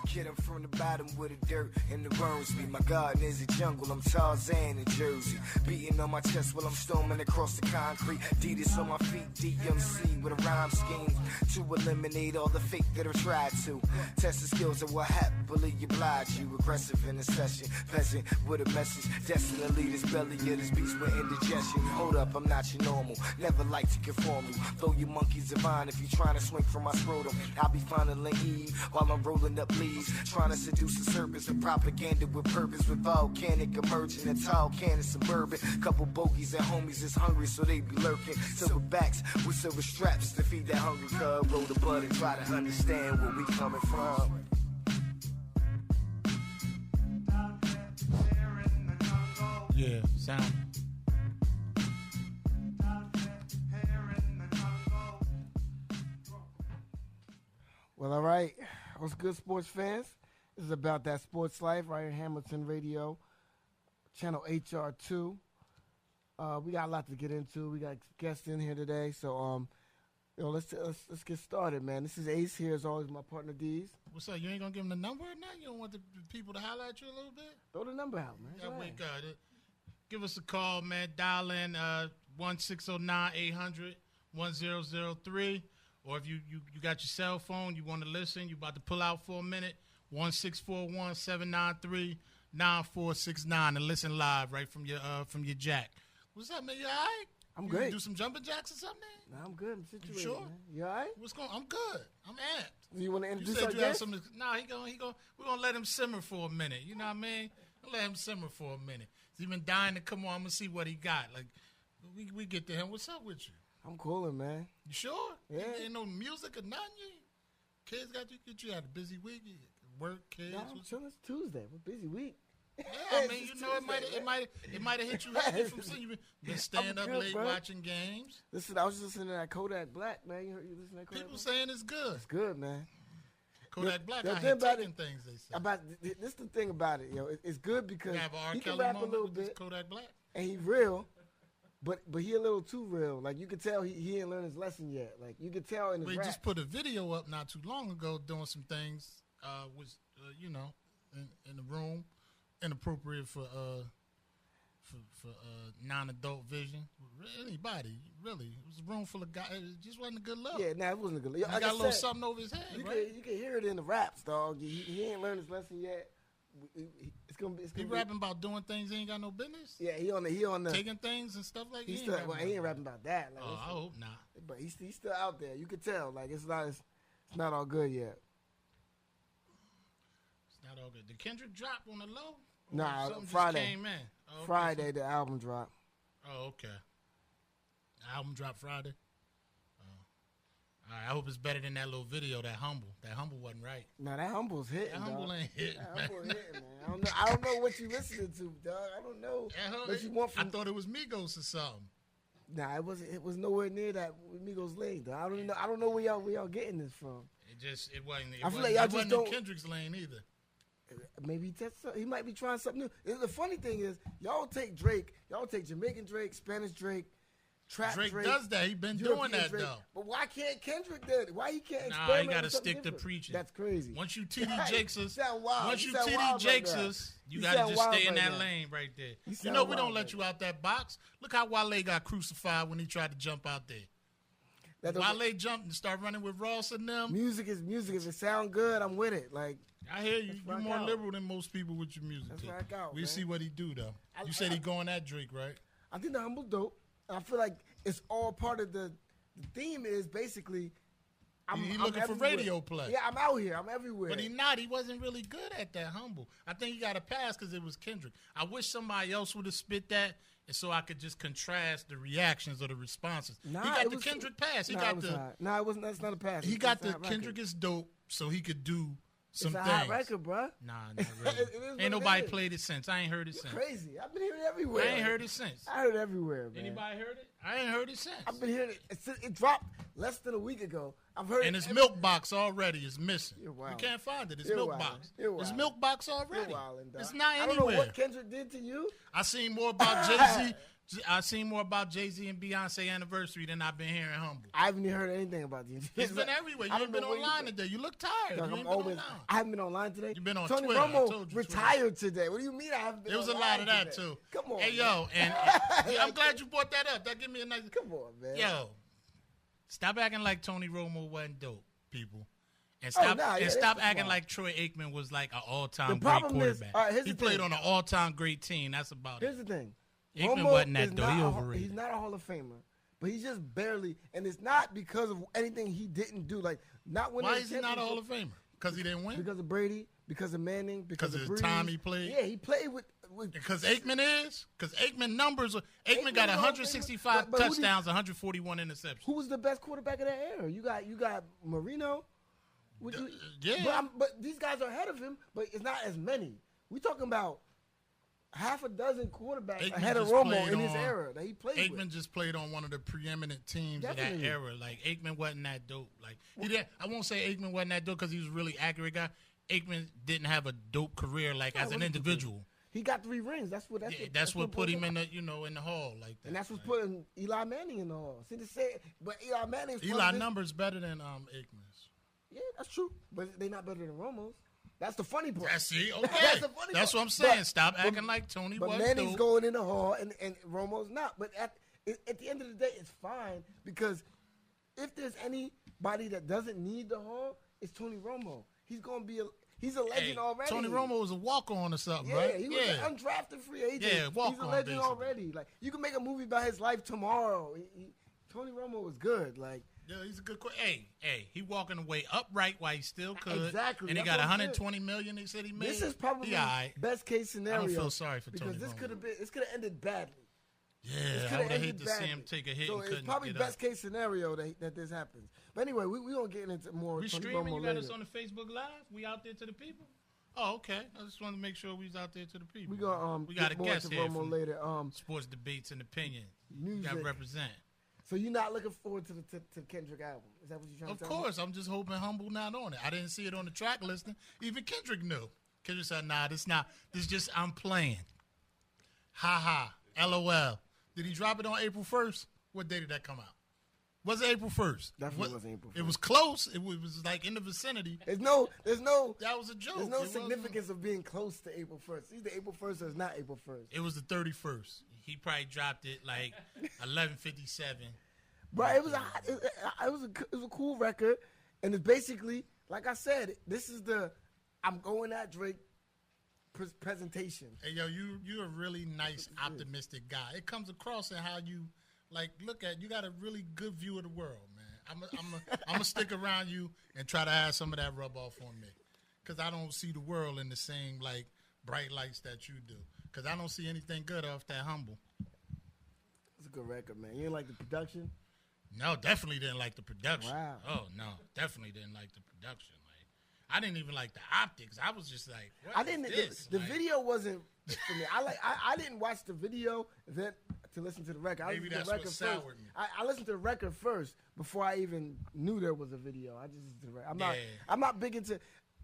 Kid, I'm from the bottom with the dirt and the worms me. My garden is a jungle, I'm Tarzan in Jersey. Beating on my chest while I'm storming across the concrete. Adidas on my feet, DMC with a rhyme scheme to eliminate all the fake that I tried to. Test the skills that will happily oblige you. Aggressive in the session, peasant with a message. Destined to lead this belly of this beast with indigestion. Hold up, I'm not your normal. Never like to conform you. Throw your monkeys a vine if you trying to swing from my scrotum. I'll be finding Eve while I'm rolling up leaves. Trying to seduce the serpents with propaganda with purpose. With volcanic emerging and tall cannon suburban. Couple bogeys and homies is hungry so they be lurking. Silver backs with silver straps to feed that hungry cub. Roll the blood and try to understand where we coming from. Yeah, sound. Well, all right. What's good, sports fans? This is About That Sports Life right here in Hamilton Radio, channel HR2. We got a lot to get into. We got guests in here today, so let's get started, man. This is Ace here, as always, my partner Deez. What's up? You ain't gonna give them the number or nothing? You don't want the people to holler at you a little bit? Throw the number out, man. Yeah, we got it. Give us a call, man. Dial in 1-609-800-1003. Or if you got your cell phone, you want to listen, you about to pull out for a minute, 1-641-793-9469 and listen live right from your jack. What's up, man? You all right? I'm great. Do some jumping jacks or something? Nah, I'm good. I'm situated. You sure? Man. You all right? What's going? I'm good. I'm amped. You want to introduce you our said you had guest? some. Nah, we're gonna let him simmer for a minute. You know what I mean? Let him simmer for a minute. He's been dying to come on. I'm gonna see what he got. Like, we get to him. What's up with you? I'm coolin', man. You sure? Yeah. Ain't no music or nothing. Kids got you. You had a busy week. You work, kids. Nah, I'm chilling. It's Tuesday. We're busy week. Yeah, I mean, you know, it might have hit you heavy from seeing you been staying up good, late bro. watching games. Listen, I was just listening to that Kodak Black, man. You listen to that Kodak People Black? saying it's good. It's good, man. Kodak Black, the I thing hate about taking things they say. This is the thing about it, it's good because You have an R. he can Kelly rap a moment little with this bit, Kodak Black. and he real, but he a little too real. Like, you could tell he ain't learned his lesson yet. Like, you could tell in his We rap. just put a video up not too long ago doing some things, in the room, inappropriate for non-adult vision. Anybody, really. It was a room full of guys. It just wasn't a good look. Yeah, nah, it wasn't a good. He Like got I a little said, something over his head, you right? can hear it in the raps, dog. He ain't learned his lesson yet. It's gonna be. He rapping about doing things he ain't got no business. Yeah, he on the. Taking things and stuff like that. He ain't rapping about that. Like, Oh, I hope not. But he's still out there. You could tell. Like, it's not all good yet. It's not all good. Did Kendrick drop on the low? Or Nah, something Friday. Just came in? Oh, okay. Friday, the album dropped. Oh, okay. The album dropped Friday. Oh. All right, I hope it's better than that little video. That humble wasn't right. Nah, that Humble's hitting. That humble dog. ain't hitting. That Humble hitting, man. I don't know what you listening to, dog. I don't know what you want from. I thought it was Migos or something. Nah, it wasn't. It was nowhere near that with Migos Lane, dog. I don't know where y'all getting this from. It wasn't. I feel like y'all it just wasn't don't. in Kendrick's lane either. Maybe he might be trying something new. The funny thing is, y'all take Drake, y'all take Jamaican Drake, Spanish Drake, trap Drake. Drake does that. He been European doing that Drake. though. But why can't Kendrick do it? Why he can't experiment? Nah, he got to with something stick to different? preaching. That's crazy. Once you TD Jakes us, once you TD TD Jakes us, you got to just stay in that now. lane right there. You You know we sound don't wild let right you out that box. Look how Wale got crucified when he tried to jump out there. That Wale jumped and started running with Ross and them. Music is music. If it sound good, I'm with it. Like, I hear you. You're rock more out. liberal than most people with your music. Let's too. rock out, We'll man. see what he do though. You said he going at Drake, right? I think the Humble dope. I feel like it's all part of the theme is basically. He I'm looking for everywhere. radio play. Yeah, I'm out here. I'm everywhere. But he wasn't really good at that humble. I think he got a pass because it was Kendrick. I wish somebody else would have spit that, and so I could just contrast the reactions or the responses. He got the Kendrick pass. He got the. No, it wasn't. That's not a pass. He got the It's a hot Kendrick record. is dope, so he could do some It's a things. hot record, bro. Nah, not really. It is what Ain't nobody it is. played it since. I ain't heard it since. Crazy. I've been hearing it everywhere. I ain't heard it since. I heard it everywhere, man. Anybody heard it? I ain't heard it since. I've been hearing it. It dropped less than a week ago. I've heard And it. his milk box already is missing. You're wild. You can't find it. It's You're milk wild. box. You're It's wild. milk box already. You're wildin', dog. It's not I don't anywhere. know what Kendrick did to you. I seen more about Jay-Z I seen more about Jay-Z and Beyonce anniversary than I've been hearing Humble. I haven't even heard anything about these. It's been everywhere. You ain't been online today. You look tired. You ain't been online. I haven't been online today. You've been on Tony Twitter. Romo retired today. What do you mean I haven't been There was a lot of that, too. Come on. Hey, yo, and I'm glad you brought that up. That give me a nice... Come on, man. Yo, stop acting like Tony Romo wasn't dope, people. And stop acting like Troy Aikman was like an all-time great quarterback. He played on an all-time great team. That's about it. Here's the thing. Aikman wasn't that, though. He overrated. He's not a Hall of Famer, but he's just barely. And it's not because of anything he didn't do. Like, not winning. Why is he not a Hall of Famer? Because he didn't win? Because of Brady, because of Manning, because of the time he played? Yeah, he played with because Aikman is? Because Aikman numbers Aikman got 165 touchdowns, 141 interceptions. Who was the best quarterback of that era? You got Marino. Yeah. But these guys are ahead of him, but it's not as many. We're talking about half a dozen quarterbacks Aikman ahead of Romo in his era that he played with. Aikman just played on one of the preeminent teams of that era. Like, Aikman wasn't that dope. Like, I won't say Aikman wasn't that dope because he was a really accurate guy. Aikman didn't have a dope career, like, as an individual. He got 3 rings. That's what put him in the in the hall like that. And that's what's putting Eli Manning in the hall. See, but Eli Manning's numbers better than Aikman's. Yeah, that's true. But they're not better than Romo's. That's the funny part. Okay. That's what I'm saying. Stop acting like Tony was. But Manning's going in the hall, and Romo's not. But at the end of the day, it's fine because if there's anybody that doesn't need the hall, it's Tony Romo. He's a legend already. Tony Romo was a walk-on or something, yeah, right? He was an undrafted free agent. Yeah, walk-on. He's a legend basically. already. Like, you can make a movie about his life tomorrow. Tony Romo was good. Like, yeah, he's a good. Hey, he walking away upright while he still could. Exactly. And he got $120 million. He said he made. This is probably best case scenario. I don't feel sorry for Tony because this Romo. could have ended badly. Yeah, I would have hated to see him take a hit. So and it's probably best case scenario that this happens. But anyway, we gonna get into more. We Tony streaming. Romo You got later. us on the Facebook Live. We out there to the people. Oh, okay. I just wanted to make sure we was out there to the people. We got we got a guest here Romo later. Sports debates and opinion. Music. You got to represent. So you're not looking forward to the Kendrick album? Is that what you're trying to tell me? Of course. I'm just hoping Humble not on it. I didn't see it on the track listing. Even Kendrick knew. Kendrick said, "Nah, this not. This just I'm playing." Ha ha. LOL. Did he drop it on April 1st? What day did that come out? Was it April 1st? Definitely wasn't April 1st. It was close. It was like in the vicinity. There's no. That was a joke. There's no significance of being close to April 1st. Either April 1st or it's not April 1st. It was the 31st. He probably dropped it like 11:57. But it was a cool record, and it's basically like I said. This is the I'm going at Drake presentation. Hey yo, you're a really nice, optimistic guy. It comes across in how you look at. You got a really good view of the world, man. I'm gonna stick around you and try to have some of that rub off on me, because I don't see the world in the same bright lights that you do. Because I don't see anything good off that Humble. It's a good record, man. You didn't like the production? No, definitely didn't like the production. Wow. Oh no, definitely didn't like the production. I didn't even like the optics. I was just like, what is this? The video wasn't for me. I didn't watch the video then to listen to the record. Maybe that's what soured me. I listened to the record first before I even knew there was a video. I just listened to the record. I'm not big into.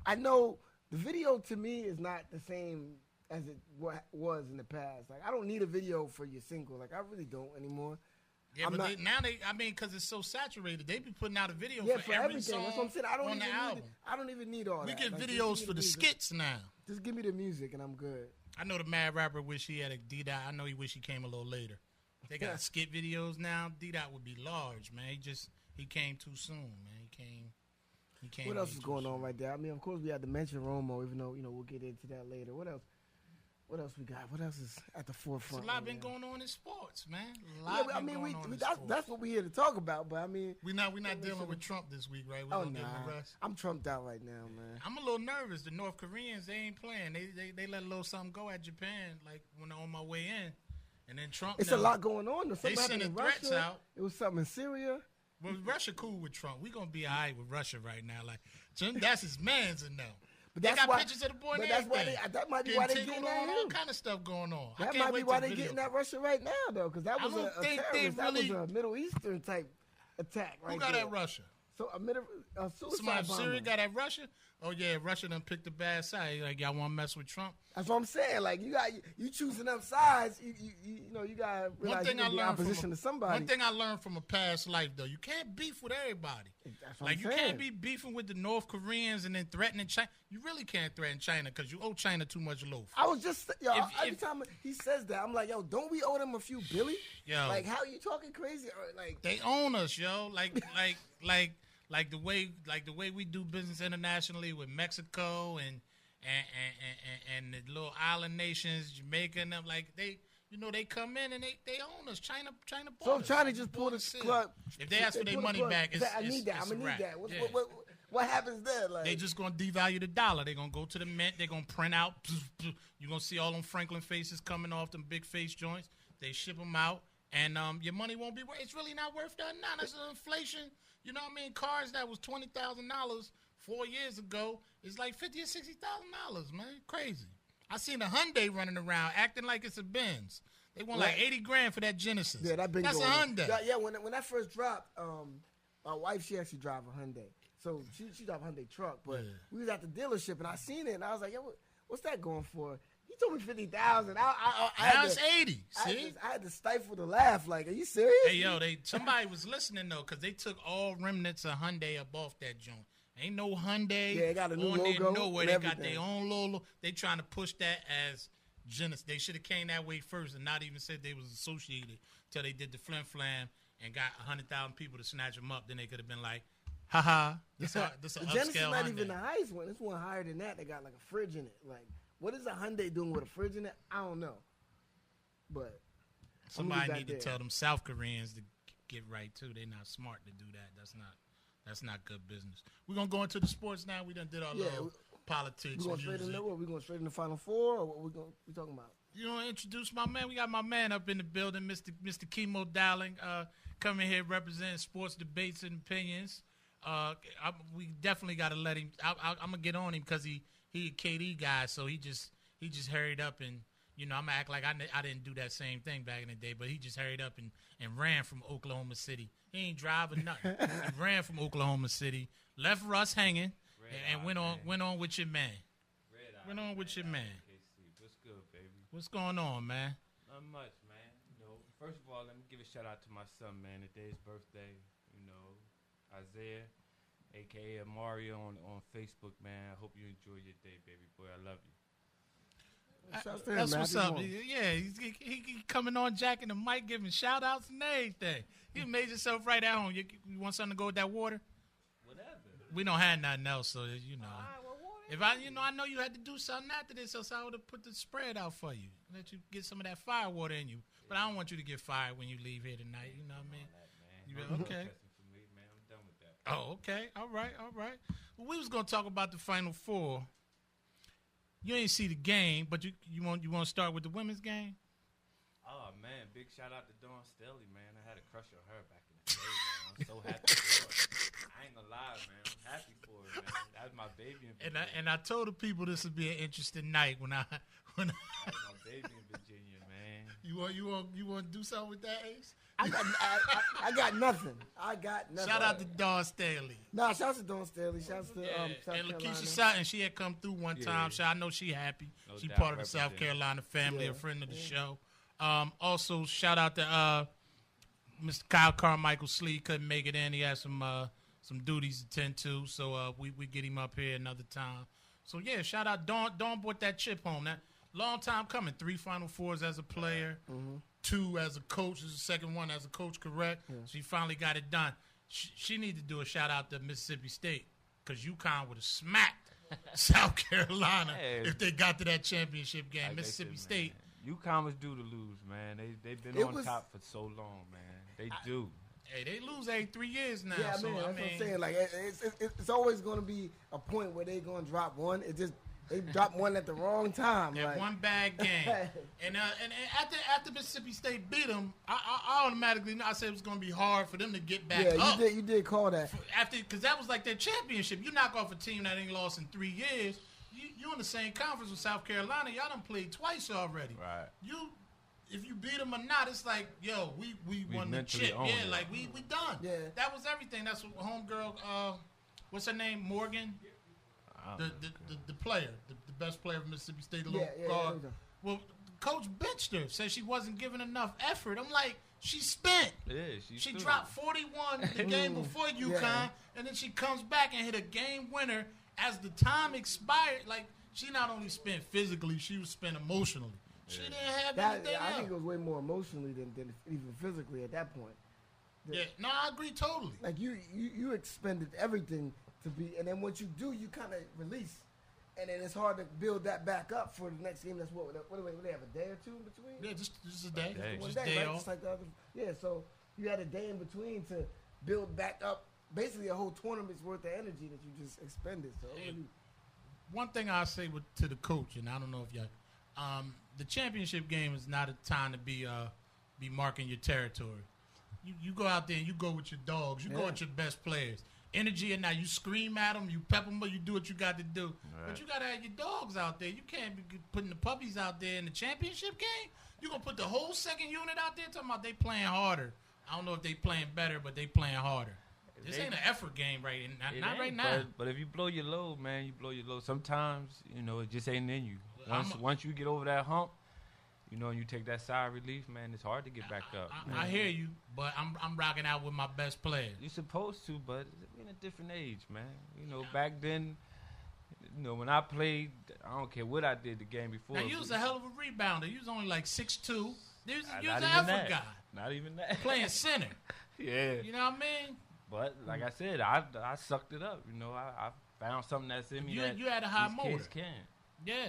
I know the video to me is not the same as it was in the past. Like, I don't need a video for your single. Like, I really don't anymore. Yeah, because it's so saturated, they be putting out a video for every everything. song. That's what I'm saying. I don't even need all that. We get videos for the skits now. Just give me the music and I'm good. I know the mad rapper wish he had a D-Dot. I know he wish he came a little later. They got skit videos now. D-Dot would be large, man. He came too soon, man. He came. What else is going on right there? I mean, of course we had to mention Romo, even though we'll get into that later. What else? What else we got? What else is at the forefront? There's a lot been going on in sports, man. That's what we're here to talk about. But I mean, we're not dealing with Trump this week, right? We're gonna rest. I'm Trumped out right now, man. I'm a little nervous. The North Koreans, they ain't playing. They let a little something go at Japan, like when on my way in, and then Trump. It's a lot going on. They sending threats out. It was something in Syria. Well, Russia cool with Trump. We gonna be all right with Russia right now. Like, that's his man's in now. But they got pictures of the boy. But that might be why they're getting at him. All kind of stuff going on. That might be why they're getting at Russia right now, though, because that was a terrorist. That was a Middle Eastern type attack. Right? Who got at Russia? So a suicide Somebody bomber. Syria got at Russia? Oh, yeah, Russia done picked a bad side. Like, y'all want to mess with Trump? That's what I'm saying. Like, you choosing up sides. You got to realize you're going to be opposition to somebody. One thing I learned from a past life, though, you can't beef with everybody. That's what I'm saying. You can't be beefing with the North Koreans and then threatening China. You really can't threaten China because you owe China too much loaf. I was just, every time he says that, I'm like, yo, don't we owe them a few billy? Yo. Like, how are you talking crazy? Or, like, they own us, yo. Like the way we do business internationally with Mexico and the little island nations, Jamaica and them, like they come in and they own us. China bought us. So China just pulled the plug. If they ask for their money back, I need that. I'm gonna need that. What happens there? Like, they just gonna devalue the dollar. They're gonna go to the mint. They're gonna print out. You're gonna see all them Franklin faces coming off them big face joints. They ship them out, and your money won't be worth. It's really not worth that now. That's inflation. You know what I mean? Cars that was $20,000 4 years ago is like $50,000 or $60,000, man. Crazy. I seen a Hyundai running around acting like it's a Benz. They want like $80,000 for that Genesis. Yeah, that's a Hyundai. Yeah, when that first dropped, my wife, she actually drive a Hyundai. So she drive a Hyundai truck, but we was at the dealership and I seen it and I was like, yo, what's that going for? He told me 50,000. Now it's 80. See, I had to stifle the laugh. Like, are you serious? Hey, yo, somebody was listening though, because they took all remnants of Hyundai up off that joint. Ain't no Hyundai. Yeah, they got a new logo. Nowhere. They got their own logo. They trying to push that as Genesis. They should have came that way first and not even said they was associated till they did the flim flam and got 100,000 people to snatch them up. Then they could have been like, haha, this is the upscale Genesis not Hyundai. even the highest one. It's one higher than that. They got like a fridge in it. Like, what is a Hyundai doing with a fridge in it? I don't know. But somebody need to tell them South Koreans to get right too. They're not smart to do that. That's not good business. We're gonna go into the sports now. We done did our little politics. We going straight in the Final Four, or what we talking about? You know, introduce my man. We got my man up in the building, Mr. Chemo Dowling, coming here representing sports debates and opinions. We definitely got to let him. I'm gonna get on him because he a KD guy, so he just hurried up and I'm gonna act like I didn't do that same thing back in the day, but he just hurried up and ran from Oklahoma City. He ain't driving nothing. He ran from Oklahoma City, left Russ hanging, and went on with your man. Went on with your man. What's good, baby? What's going on, man? Not much, man. First of all, let me give a shout out to my son, man. Today's birthday. Isaiah, a.k.a. Mario on Facebook, man. I hope you enjoy your day, baby boy. I love you. That's what's up. Yeah, he coming on, jacking the mic, giving shout-outs and everything. You made yourself right at home. You want something to go with that water? Whatever. We don't have nothing else, so All right, well, water. If I know you had to do something after this, else I would have put the spread out for you. Let you get some of that fire water in you. But I don't want you to get fired when you leave here tonight. You know what I mean? Okay. Oh, okay. All right. Well, we was gonna talk about the Final Four. You ain't see the game, but you want to start with the women's game? Oh man, big shout out to Dawn Staley, man. I had a crush on her back in the day, man. I'm so happy for her. I ain't gonna lie, man. I'm happy for her, man. That was my baby in Virginia. And I told the people this would be an interesting night when I That was my baby in Virginia, man. You want to do something with that, Ace? I got nothing. Shout out to Dawn Staley. Nah, shout out to Dawn Staley. Shout out to South and Carolina. Lakeisha Sutton, she had come through one time. So I know she happy. No she doubt, part of the South Carolina family, a friend of the show. Also, shout out to Mr. Kyle Carmichael Slee. Couldn't make it in. He had some duties to tend to. So we get him up here another time. So, yeah, shout out. Dawn brought that chip home. That long time coming. 3 Final Fours as a player. 2 as a coach. This is the second one as a coach, correct? Yeah. She finally got it done. She need to do a shout-out to Mississippi State because UConn would have smacked South Carolina if they got to that championship game. Like Mississippi State. UConn was due to lose, man. They've been on top for so long, man. They do. Hey, they lose every 3 years now. Yeah, that's what I'm saying. Like, it's always going to be a point where they're going to drop one. They dropped one at the wrong time. That one bad game. and after Mississippi State beat them, I automatically I said it was going to be hard for them to get back up. Yeah, you did call that. Because that was like their championship. You knock off a team that ain't lost in 3 years. You're in the same conference with South Carolina. Y'all done played twice already. Right. if you beat them or not, it's like, yo, we won the chip. Yeah, like we done. Yeah. That was everything. That's what homegirl, what's her name? Morgan? The player, the best player of Mississippi State. Well, coach benched her, said she wasn't giving enough effort. I'm like, she spent. Yeah, she dropped 41 the game before UConn, and then she comes back and hit a game winner as the time expired. Like, she not only spent physically, she was spent emotionally. She didn't have anything else. I think it was way more emotionally than even physically at that point. No, I agree totally. Like, you expended everything to be, and then once you do, you kind of release. And then it's hard to build that back up for the next game. That's what do they have, a day or two in between? Yeah, just a day. Just one day, right? Just like the other. Yeah, so you had a day in between to build back up basically a whole tournament's worth of energy that you just expended. So one thing I'll say to the coach, and I don't know if y'all, the championship game is not a time to be marking your territory. You go out there and you go with your dogs. You go with your best players. Energy, and now you scream at them, you pep them, but you do what you got to do. Right. But you got to have your dogs out there. You can't be putting the puppies out there in the championship game. You're going to put the whole second unit out there talking about they playing harder. I don't know if they playing better, but they playing harder. This ain't an effort game not right now. But if you blow your load, man, you blow your load. Sometimes, it just ain't in you. Once you get over that hump, and you take that sigh of relief, man, it's hard to get back up. I hear you, but I'm rocking out with my best players. You're supposed to, but we're in a different age, man. Back then, when I played, I don't care what I did the game before. Now, you was a hell of a rebounder. You was only like 6'2". You was an effort guy. Not even that. Playing center. Yeah. You know what I mean? But, like I said, I sucked it up. I found something that's in me you had a high motor. Kids can. Yeah.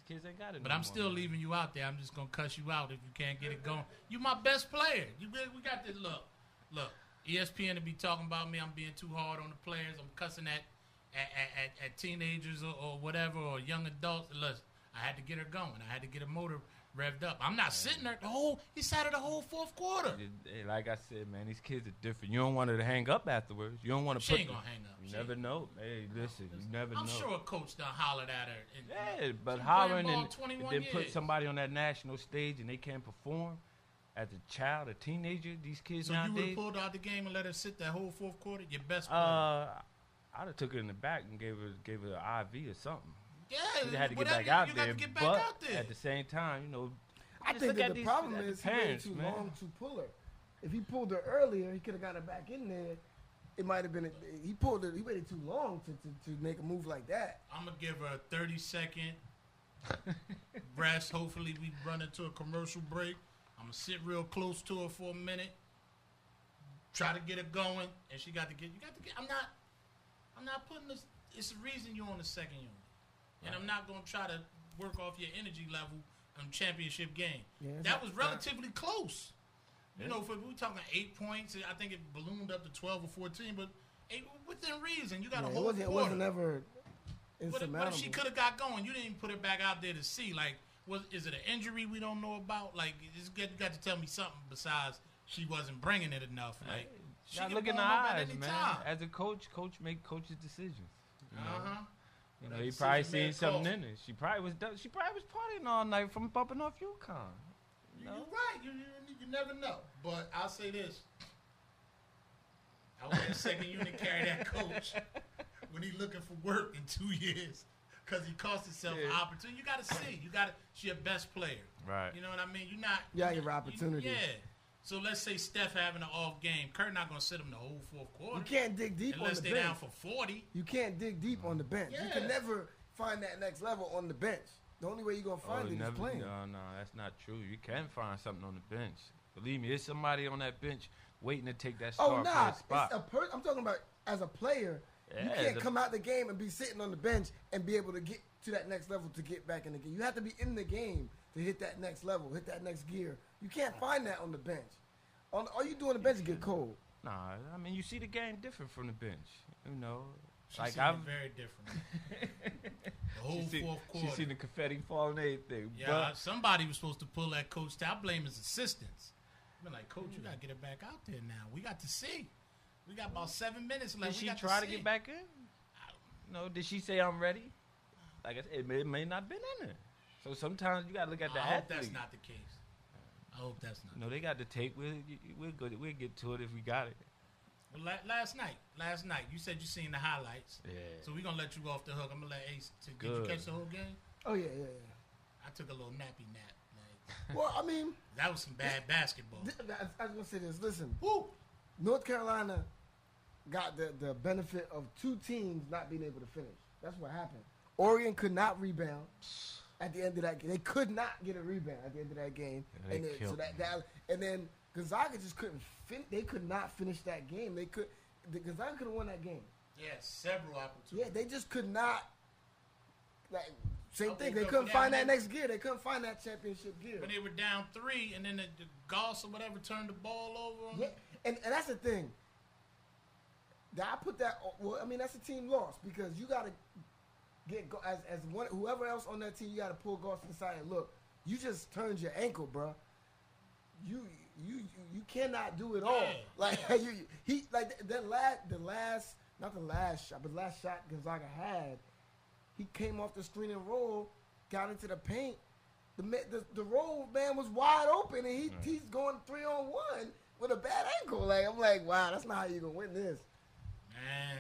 Kids ain't got it. But I'm still leaving you out there. I'm just gonna cuss you out if you can't get it going. You my best player. We got this. Look. ESPN to be talking about me. I'm being too hard on the players. I'm cussing at teenagers or whatever or young adults. Listen, I had to get her going. I had to get her motor revved up. I'm not sitting there he sat her the whole fourth quarter. Like I said, man, these kids are different. You don't want her to hang up afterwards. You don't want to She ain't gonna hang up. You never know. Hey, listen, you never know. I'm sure a coach done hollered at her. But hollering and then put somebody on that national stage and they can't perform as a child, a teenager, these kids nowadays. So you would have pulled out the game and let her sit that whole fourth quarter? Your best player? I'd have took her in the back and gave her an IV or something. Yeah. She had to get back out there. But at the same time, I think that the problem is he waited too long to pull her. If he pulled her earlier, he could have got her back in there. It might have been he waited too long to make a move like that. I'm gonna give her a 30-second rest. Hopefully we run into a commercial break. I'm gonna sit real close to her for a minute. Try to get her going, and you got to get. I'm not putting this. It's the reason you're on the second unit, and I'm not gonna try to work off your energy level on championship game. Yeah, that was relatively close. Yeah. We talking 8 points. I think it ballooned up to 12 or 14, but within reason. You got a whole quarter. It wasn't ever insurmountable. What if she could have got going? You didn't even put her back out there to see. Like, is it an injury we don't know about? Like, you got to tell me something besides she wasn't bringing it enough. Like, she can look in the eyes, man. Time. As a coach make coach's decisions. He He probably seen something in it. She probably was partying all night from bumping off UConn. You're right. You never know. But I'll say this. I want the second unit carry that coach when he's looking for work in 2 years because he cost himself an opportunity. You got to see. She's your best player. Right. You know what I mean? You're not. Your opportunity. So let's say Steph having an off game. Kurt not going to sit him the whole fourth quarter. You can't dig deep unless on the they're bench. down for 40. You can't dig deep on the bench. Yeah. You can never find that next level on the bench. The only way you're going to find it is playing. No, that's not true. You can find something on the bench. Believe me, there's somebody on that bench waiting to take that star player spot. I'm talking about as a player. You can't come out the game and be sitting on the bench and be able to get to that next level to get back in the game. You have to be in the game to hit that next level, hit that next gear. You can't find that on the bench. All you do on the bench is get cold. Nah, I mean, you see the game different from the bench. Very different. The whole fourth quarter. She seen the confetti fall and everything. Yeah, somebody was supposed to pull that coach. I blame his assistants. I've been like, Coach, you got to get her back out there now. We got to see. We got about 7 minutes left. Did she try to get back in? Did she say I'm ready? Like I said, it may not been in there. So sometimes you got to look at the athlete. I hope that's not the case. I hope that's not. No, they got the tape. We'll get to it if we got it. Well, last night, you said you seen the highlights. Yeah. So we're going to let you go off the hook. I'm going to let Ace. Did Good. you catch the whole game? Oh, yeah. I took a little nappy nap. Like, Well, I mean, that was some bad basketball. I was going to say this. Listen, Woo! North Carolina got the benefit of two teams not being able to finish. That's what happened. Oregon could not rebound at the end of that game. They could not get a rebound at the end of that game. Yeah, and then Gonzaga just couldn't they could not finish that game. Gonzaga could have won that game. Yeah, several opportunities. Yeah, they just could not. Like same thing. They couldn't find that next gear. They couldn't find that championship gear. When they were down 3, and then the Goss or whatever turned the ball over on Yeah, and that's the thing. I put that. Well, I mean that's a team loss because you got to get as one whoever else on that team. You got to pull Goss inside and look. You just turned your ankle, bro. You cannot do it all. Like the last shot Gonzaga had, he came off the screen and roll, got into the paint. The roll man was wide open and he's going 3-on-1 with a bad ankle. Like I'm like, wow, that's not how you gonna win this. Man,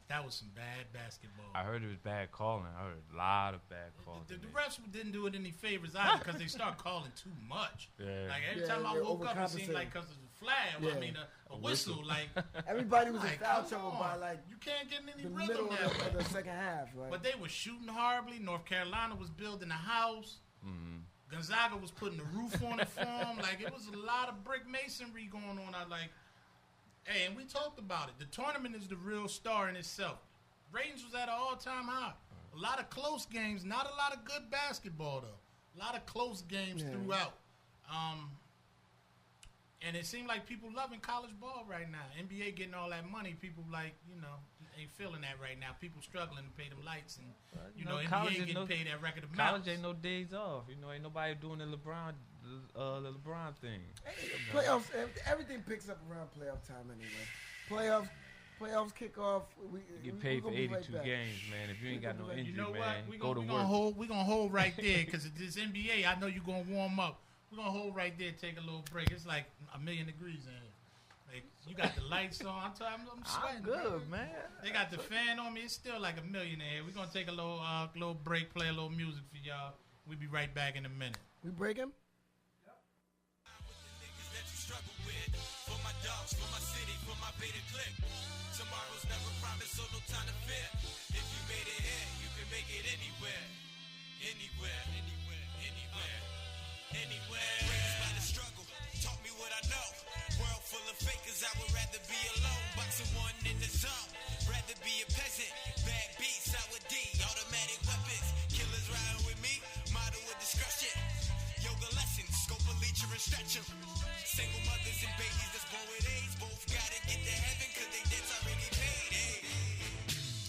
that was some bad basketball. I heard it was bad calling. I heard a lot of bad calling. The refs didn't do it any favors either because they start calling too much. Yeah. Like every time I woke up, it seemed like because of the flag. Yeah. I mean, a whistle. Like Everybody was like, in foul come trouble on. by like You can't get in any the rhythm middle that of way. the second half. Like. But they were shooting horribly. North Carolina was building a house. Mm-hmm. Gonzaga was putting the roof on it for them. Like it was a lot of brick masonry going on. I like. Hey, and we talked about it. The tournament is the real star in itself. Ratings was at an all-time high. A lot of close games, not a lot of good basketball, though. A lot of close games throughout. And it seemed like people loving college ball right now. NBA getting all that money. People ain't feeling that right now. People struggling to pay them lights. And, NBA getting paid that record of college ain't no days off. Ain't nobody doing the LeBron thing. Playoffs, everything picks up around playoff time anyway. Playoffs kick off. You get paid for 82 games, man. If you ain't got no injury, you know man, what? go to work. We're going to hold right there because this NBA, I know you're going to warm up. We're going to hold right there, take a little break. It's like 1,000,000 degrees in here. Like, you got the lights on. I'm sweating. I'm good, bro. man. They got the fan on me. It's still like 1,000,000 in here. We're going to take a little break, play a little music for y'all. We'll be right back in a minute. We break him? For my dogs, for my city, for my beta click. Tomorrow's never promised, so no time to fear. If you made it here, you can make it anywhere. Anywhere. Raised by the struggle, taught me what I know. World full of fakers, I would rather be alone. Boxing one in the zone, rather be a peasant. Bad beats, I would D, automatic weapons. Killers riding with me, model with discretion. Yoga lessons, scope a leecher and stretch 'em. Single mothers and babies that's born with AIDS, both gotta get to heaven cause they debts already paid. Hey.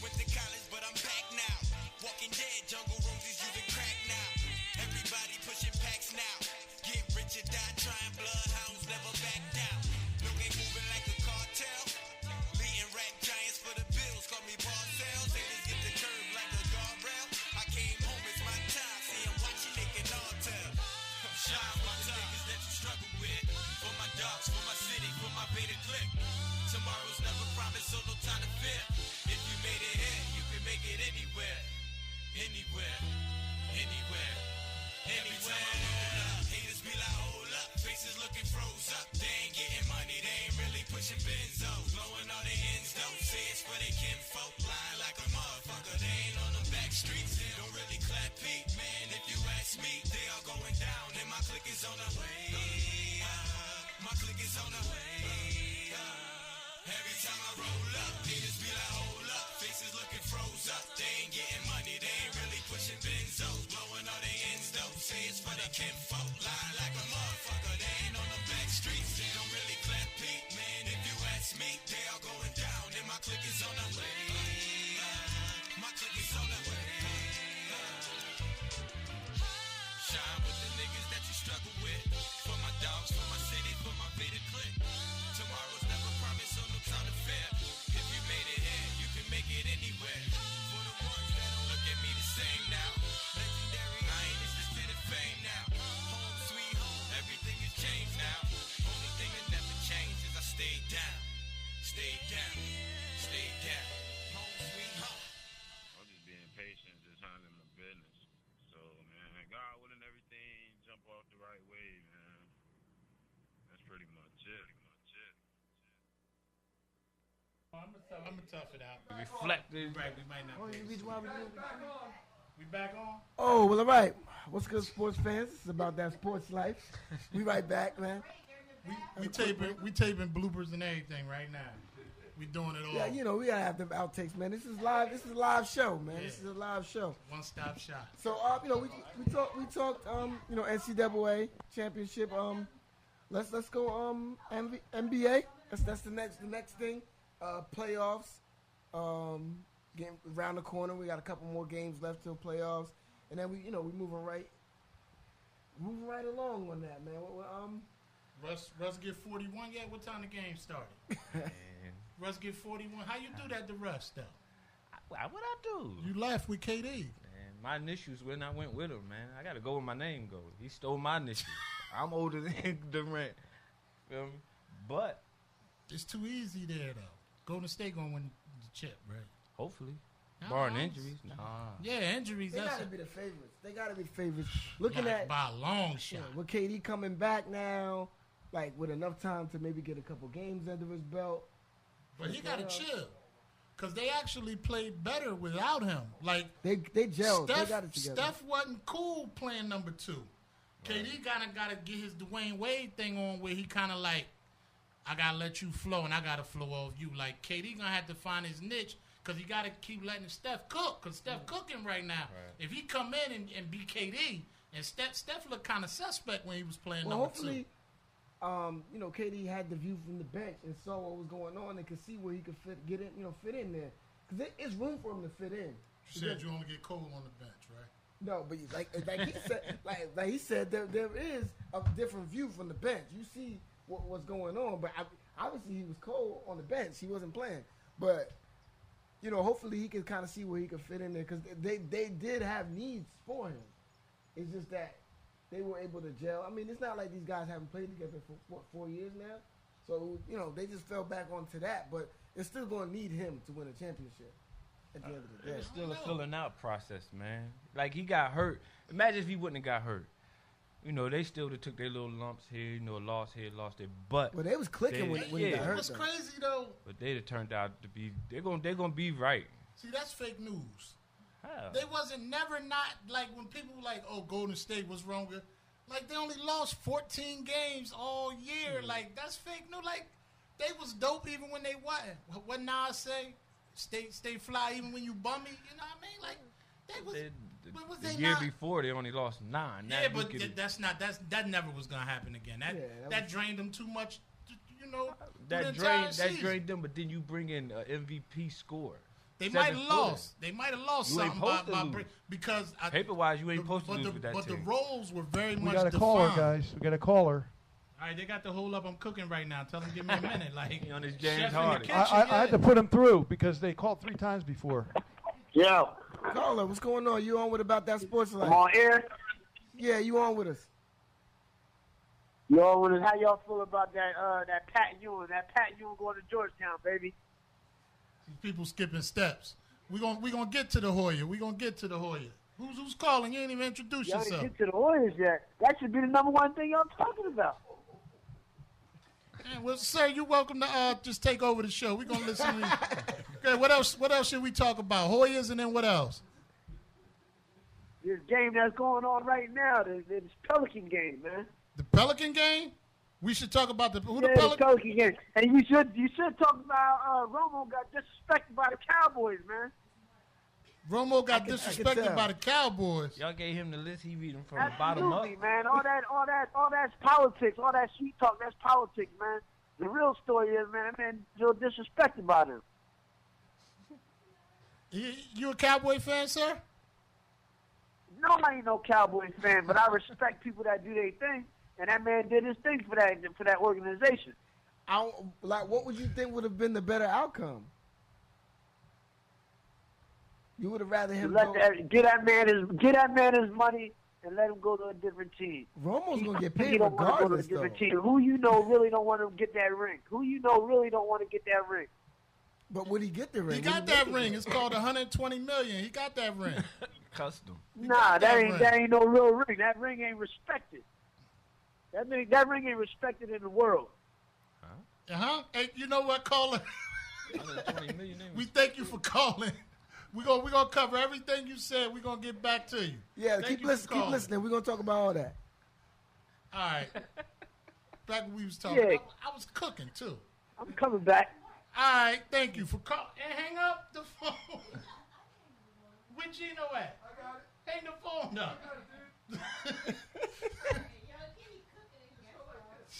Went to college but I'm back now. Walking dead, jungle rooms is using crack now. Everybody pushing packs now. Get rich or die trying, bloodhounds never back down. No game moving like a cartel. Leading rap giants for the bills, call me Parcells. Haters get the curve like a guardrail. I came home, it's my time. See I'm watching, they can all tell. Shine with the niggas that you struggle with. For my dogs, for my city, for my beta click. Tomorrow's never promised, so no time to fear. If you made it here, you can make it anywhere. Every time I roll up, haters be like, hold up. Faces looking froze up. They ain't getting money, they ain't really pushing benzos. Blowing all their ends, don't say it's for they kinfolk. Lying like a motherfucker, they ain't on the back streets. They don't really clap feet, man. If you ask me, they are going down, and my clique is on the way. My clique is on the way. Every time I roll up, haters be like, hold up. Faces looking froze up. They ain't getting money, they ain't really pushing benzos. Blowing all their ends, don't say it's for their kinfolk. Lying like a motherfucker, they ain't on the back streets. They don't really clap feet, man. If you ask me, they are going down, and my clique is on the way. My clique is on the way. Shine with the niggas that you struggle with. For my dogs, for my city, for my beta clique. Tomorrow's never promised, so no time to fear. If you made it here, you can make it anywhere. For the ones that don't look at me the same now. Legendary, I ain't interested in fame now. Home sweet Godwin and everything jump off the right way, man. That's pretty much it. I'm gonna tough it out. Reflective. Right, we might not. We back on? Oh, well, all right. What's good, sports fans? It's About That Sports Life. We right back, man. We taping bloopers and everything right now. We doing it all. Yeah, you know, we gotta have them outtakes, man. This is live. This is a live show, man. Yeah. This is a live show. One-stop shop. So, you know, we talked, you know, NCAA championship. Let's go, NBA. That's the next thing. Playoffs. Getting around the corner. We got a couple more games left till playoffs, and then we moving right along on that, man. Russ get 41 yet? What time the game started? Russ get 41. How you do that to Russ though? What I do? You left with KD. Man, my initials when I went with him, man. I got to go where my name goes. He stole my initials. I'm older than Durant. Feel me? But it's too easy there though. Golden State gonna win the chip, right? Hopefully. Barring injuries. Nah. Yeah, injuries. They gotta be the favorites. They gotta be the favorites. Looking at by a long shot. With KD coming back now, like with enough time to maybe get a couple games under his belt. But he gotta chill. Cause they actually played better without him. Like they gelled. They got it together. Steph wasn't cool playing number 2. Right. KD gotta get his Dwayne Wade thing on where he kinda like, I gotta let you flow and I gotta flow off you. Like KD gonna have to find his niche. Because you got to keep letting Steph cook. Because Steph cooking right now. Right. If he come in and be KD, and Steph looked kind of suspect when he was playing number 2. Hopefully, you know, KD had the view from the bench and saw what was going on and could see where he could fit in there. Because there is room for him to fit in. You said you only get Cole on the bench, right? No, but like he said, like he said, there is a different view from the bench. You see what's going on, but obviously he was Cole on the bench. He wasn't playing, but. You know, hopefully he can kind of see where he can fit in there because they did have needs for him. It's just that they were able to gel. I mean, it's not like these guys haven't played together for 4 years now. So, you know, they just fell back onto that. But they're still going to need him to win a championship at the end of the day. It's still a filling out process, man. Like, he got hurt. Imagine if he wouldn't have got hurt. You know, they still took their little lumps here, you know, lost here, lost there. But well, they was clicking when he got hurt. What's crazy though? But they'd have turned out to be. They're gonna be right. See, that's fake news. How? They wasn't never not like when people were like, oh, Golden State was wrong. Like they only lost 14 games all year. Like that's fake news. Like they was dope even when they wasn't. What Nas say? Stay fly even when you bummy. You know what I mean? Like they was. The year before they only lost 9. Yeah, but that never was gonna happen again. That drained them too much. You know, that drained them. But then you bring in an MVP score. They might have lost. They might have lost something because paper wise, you ain't supposed to lose with that team. But the roles were very much defined. We got a caller, guys. We got a caller. All right, they got the hold up. I'm cooking right now. Tell them give me a minute. Like on his James Harden. I had to put him through because they called 3 times before. Yo. Caller, what's going on? You on with About That Sports Life? I'm on air? Yeah, you on with us. You on with us? How y'all feel about that Pat Ewing? That Pat Ewing going to Georgetown, baby. People skipping steps. We gonna get to the Hoya. We gonna get to the Hoya. Who's calling? You ain't even introduced yourself. Y'all didn't get to the Warriors yet. That should be the number one thing y'all talking about. Well, sir, you're welcome to just take over the show. We're gonna listen to you. Okay, what else should we talk about? Hoyas and then what else? This game that's going on right now, this Pelican game, man. The Pelican game? We should talk about the Pelican game. And you should talk about Romo got disrespected by the Cowboys, man. Romo got disrespected by the Cowboys. Y'all gave him the list. He read them from the bottom up. Absolutely, man. All that's politics. All that sweet talk, that's politics, man. The real story is, man, you're disrespected by them. You a Cowboy fan, sir? No, I ain't no Cowboy fan, but I respect people that do their thing, and that man did his thing for that organization. What would you think would have been the better outcome? You would have rather him get that man his money and let him go to a different team. Romo's gonna get paid he don't regardless. Want to go to a different team. Who you know really don't want to get that ring? Who you know really don't want to get that ring? But would he get the ring? He got that ring. It's called $120 million. He got that ring. Custom. Nah, that ain't no real ring. That ring ain't respected. That ring ain't respected in the world. Hey, you know what, caller? We thank you for calling. We're gonna cover everything you said. We're gonna get back to you. Yeah, keep listening. We're gonna talk about all that. All right. Back when we was talking, Yeah. I was cooking too. I'm coming back. All right, thank you for calling. And hang up the phone. Where Gino at? I got it. Hang the phone up.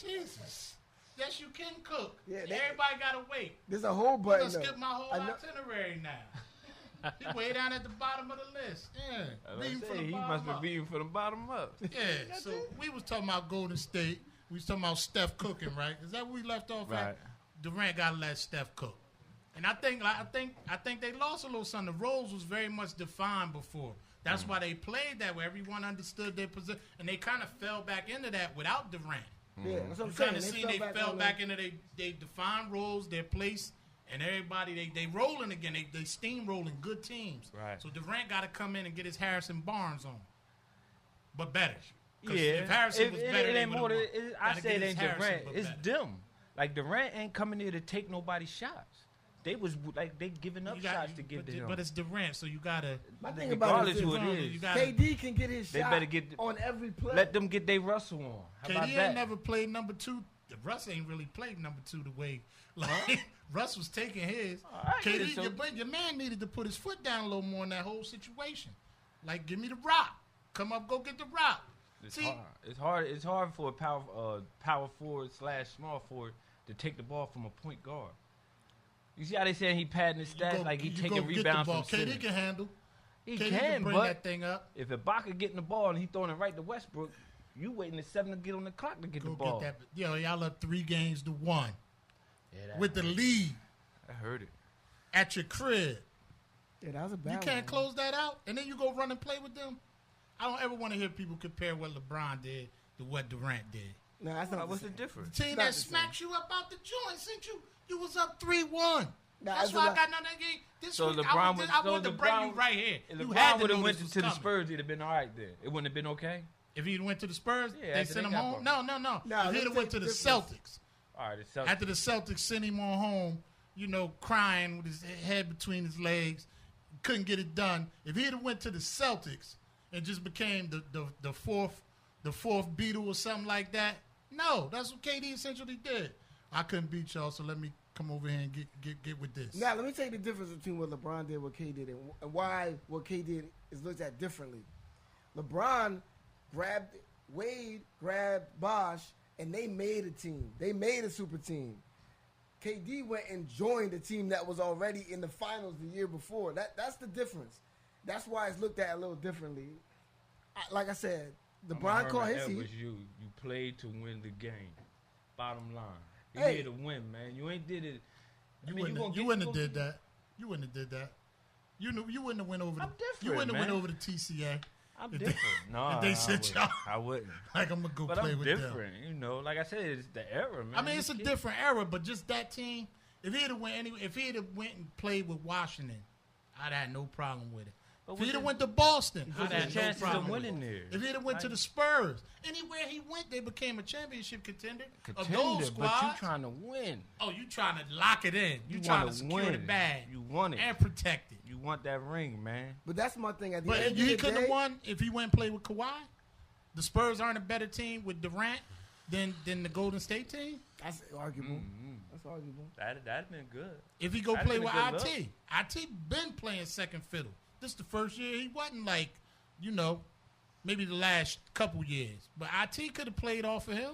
Jesus. Yes, you can cook. Yeah, everybody got to wait. There's a whole button. I'm going to skip my whole itinerary now. He's way down at the bottom of the list. Yeah. He must be reading from the bottom up. Yeah, so we was talking about Golden State. We was talking about Steph cooking, right? Is that what we left off at? Durant got to let Steph cook. And I think they lost a little something. The roles was very much defined before. That's why they played that way. Everyone understood their position. And they kind of fell back into that without Durant. Yeah, that's what I'm saying. They fell back into they defined roles, their place, and everybody they rolling again. They steamrolling good teams. Right. So Durant got to come in and get his Harrison Barnes on, but better. Yeah. If Harrison was better, it ain't more. I say it ain't Harrison, Durant. It's better. them. Like Durant ain't coming here to take nobody's shots. They was like they giving up shots to give to him. But it's Durant, so you gotta. My thing about it is, KD can get his shot on every play. Let them get their Russell on. How about KD that? ain't never played number two. Russ ain't really played number two the way Russ was taking his. KD, your man needed to put his foot down a little more in that whole situation. Like, give me the rock. Come up, go get the rock. It's hard for a power forward / small forward to take the ball from a point guard. You see how they saying he padding his stats like he taking rebounds from KD can handle. He KD can bring but that thing up. If Ibaka getting the ball and he throwing it right to Westbrook, you waiting at 7 to get on the clock to get the ball. Get that. Y'all up 3-1 with the hurt. lead. I heard it. At your crib. Yeah, that was a bad You can't one. close that out, and then you go run and play with them. I don't ever want to hear people compare what LeBron did to what Durant did. No, that's not. What's the difference? The team that smacks you up out the joint since you was up 3-1. That's why I got nothing again. This so week, LeBron I wanted to bring you right here. If you LeBron would have went to the Spurs, it'd have been all right then. It wouldn't have been okay. If he went to the Spurs, yeah, they sent him home. No. If he'd have went to the Celtics. All right, the Celtics. After the Celtics sent him on home, crying with his head between his legs, couldn't get it done. If he'd have went to the Celtics and just became the fourth Beatle or something like that, no, that's what KD essentially did. I couldn't beat y'all, so let me come over here and get with this. Now, let me tell you the difference between what LeBron did and what K did and why what K did is looked at differently. LeBron Wade grabbed Bosh, and they made a team. They made a super team. KD went and joined a team that was already in the finals the year before. That's the difference. That's why it's looked at a little differently. Like I said, LeBron caught his heat. You played to win the game. Bottom line. You Hey. here to win, man. You ain't did it. You wouldn't have did that. You wouldn't have did that. You wouldn't have went over. I'm different, You wouldn't have man. went over to TCA. I'm different. No, if they sent y'all. I wouldn't. Like, I'm going to go But play I'm with different. them. Like I said, it's the era, man. I mean, it's a different era, but just that team, if he'd have went and played with Washington, I'd have no problem with it. If he'd have went to Boston, I'd have no problem with it. There. If he'd have went to the Spurs, anywhere he went, they became a championship contender. Of those Contender, squads. but you trying to win. Oh, you trying to lock it in. You trying to secure the bag. You want it. And protect it. You want that ring, man. But that's my thing. At the But end of he the couldn't day, have won if he went and played with Kawhi. The Spurs aren't a better team with Durant than the Golden State team. That's arguable. That's arguable. That'd been good. If he go That'd play been with a good IT, IT been playing second fiddle. This is the first year he wasn't like, maybe the last couple years. But IT could have played off of him.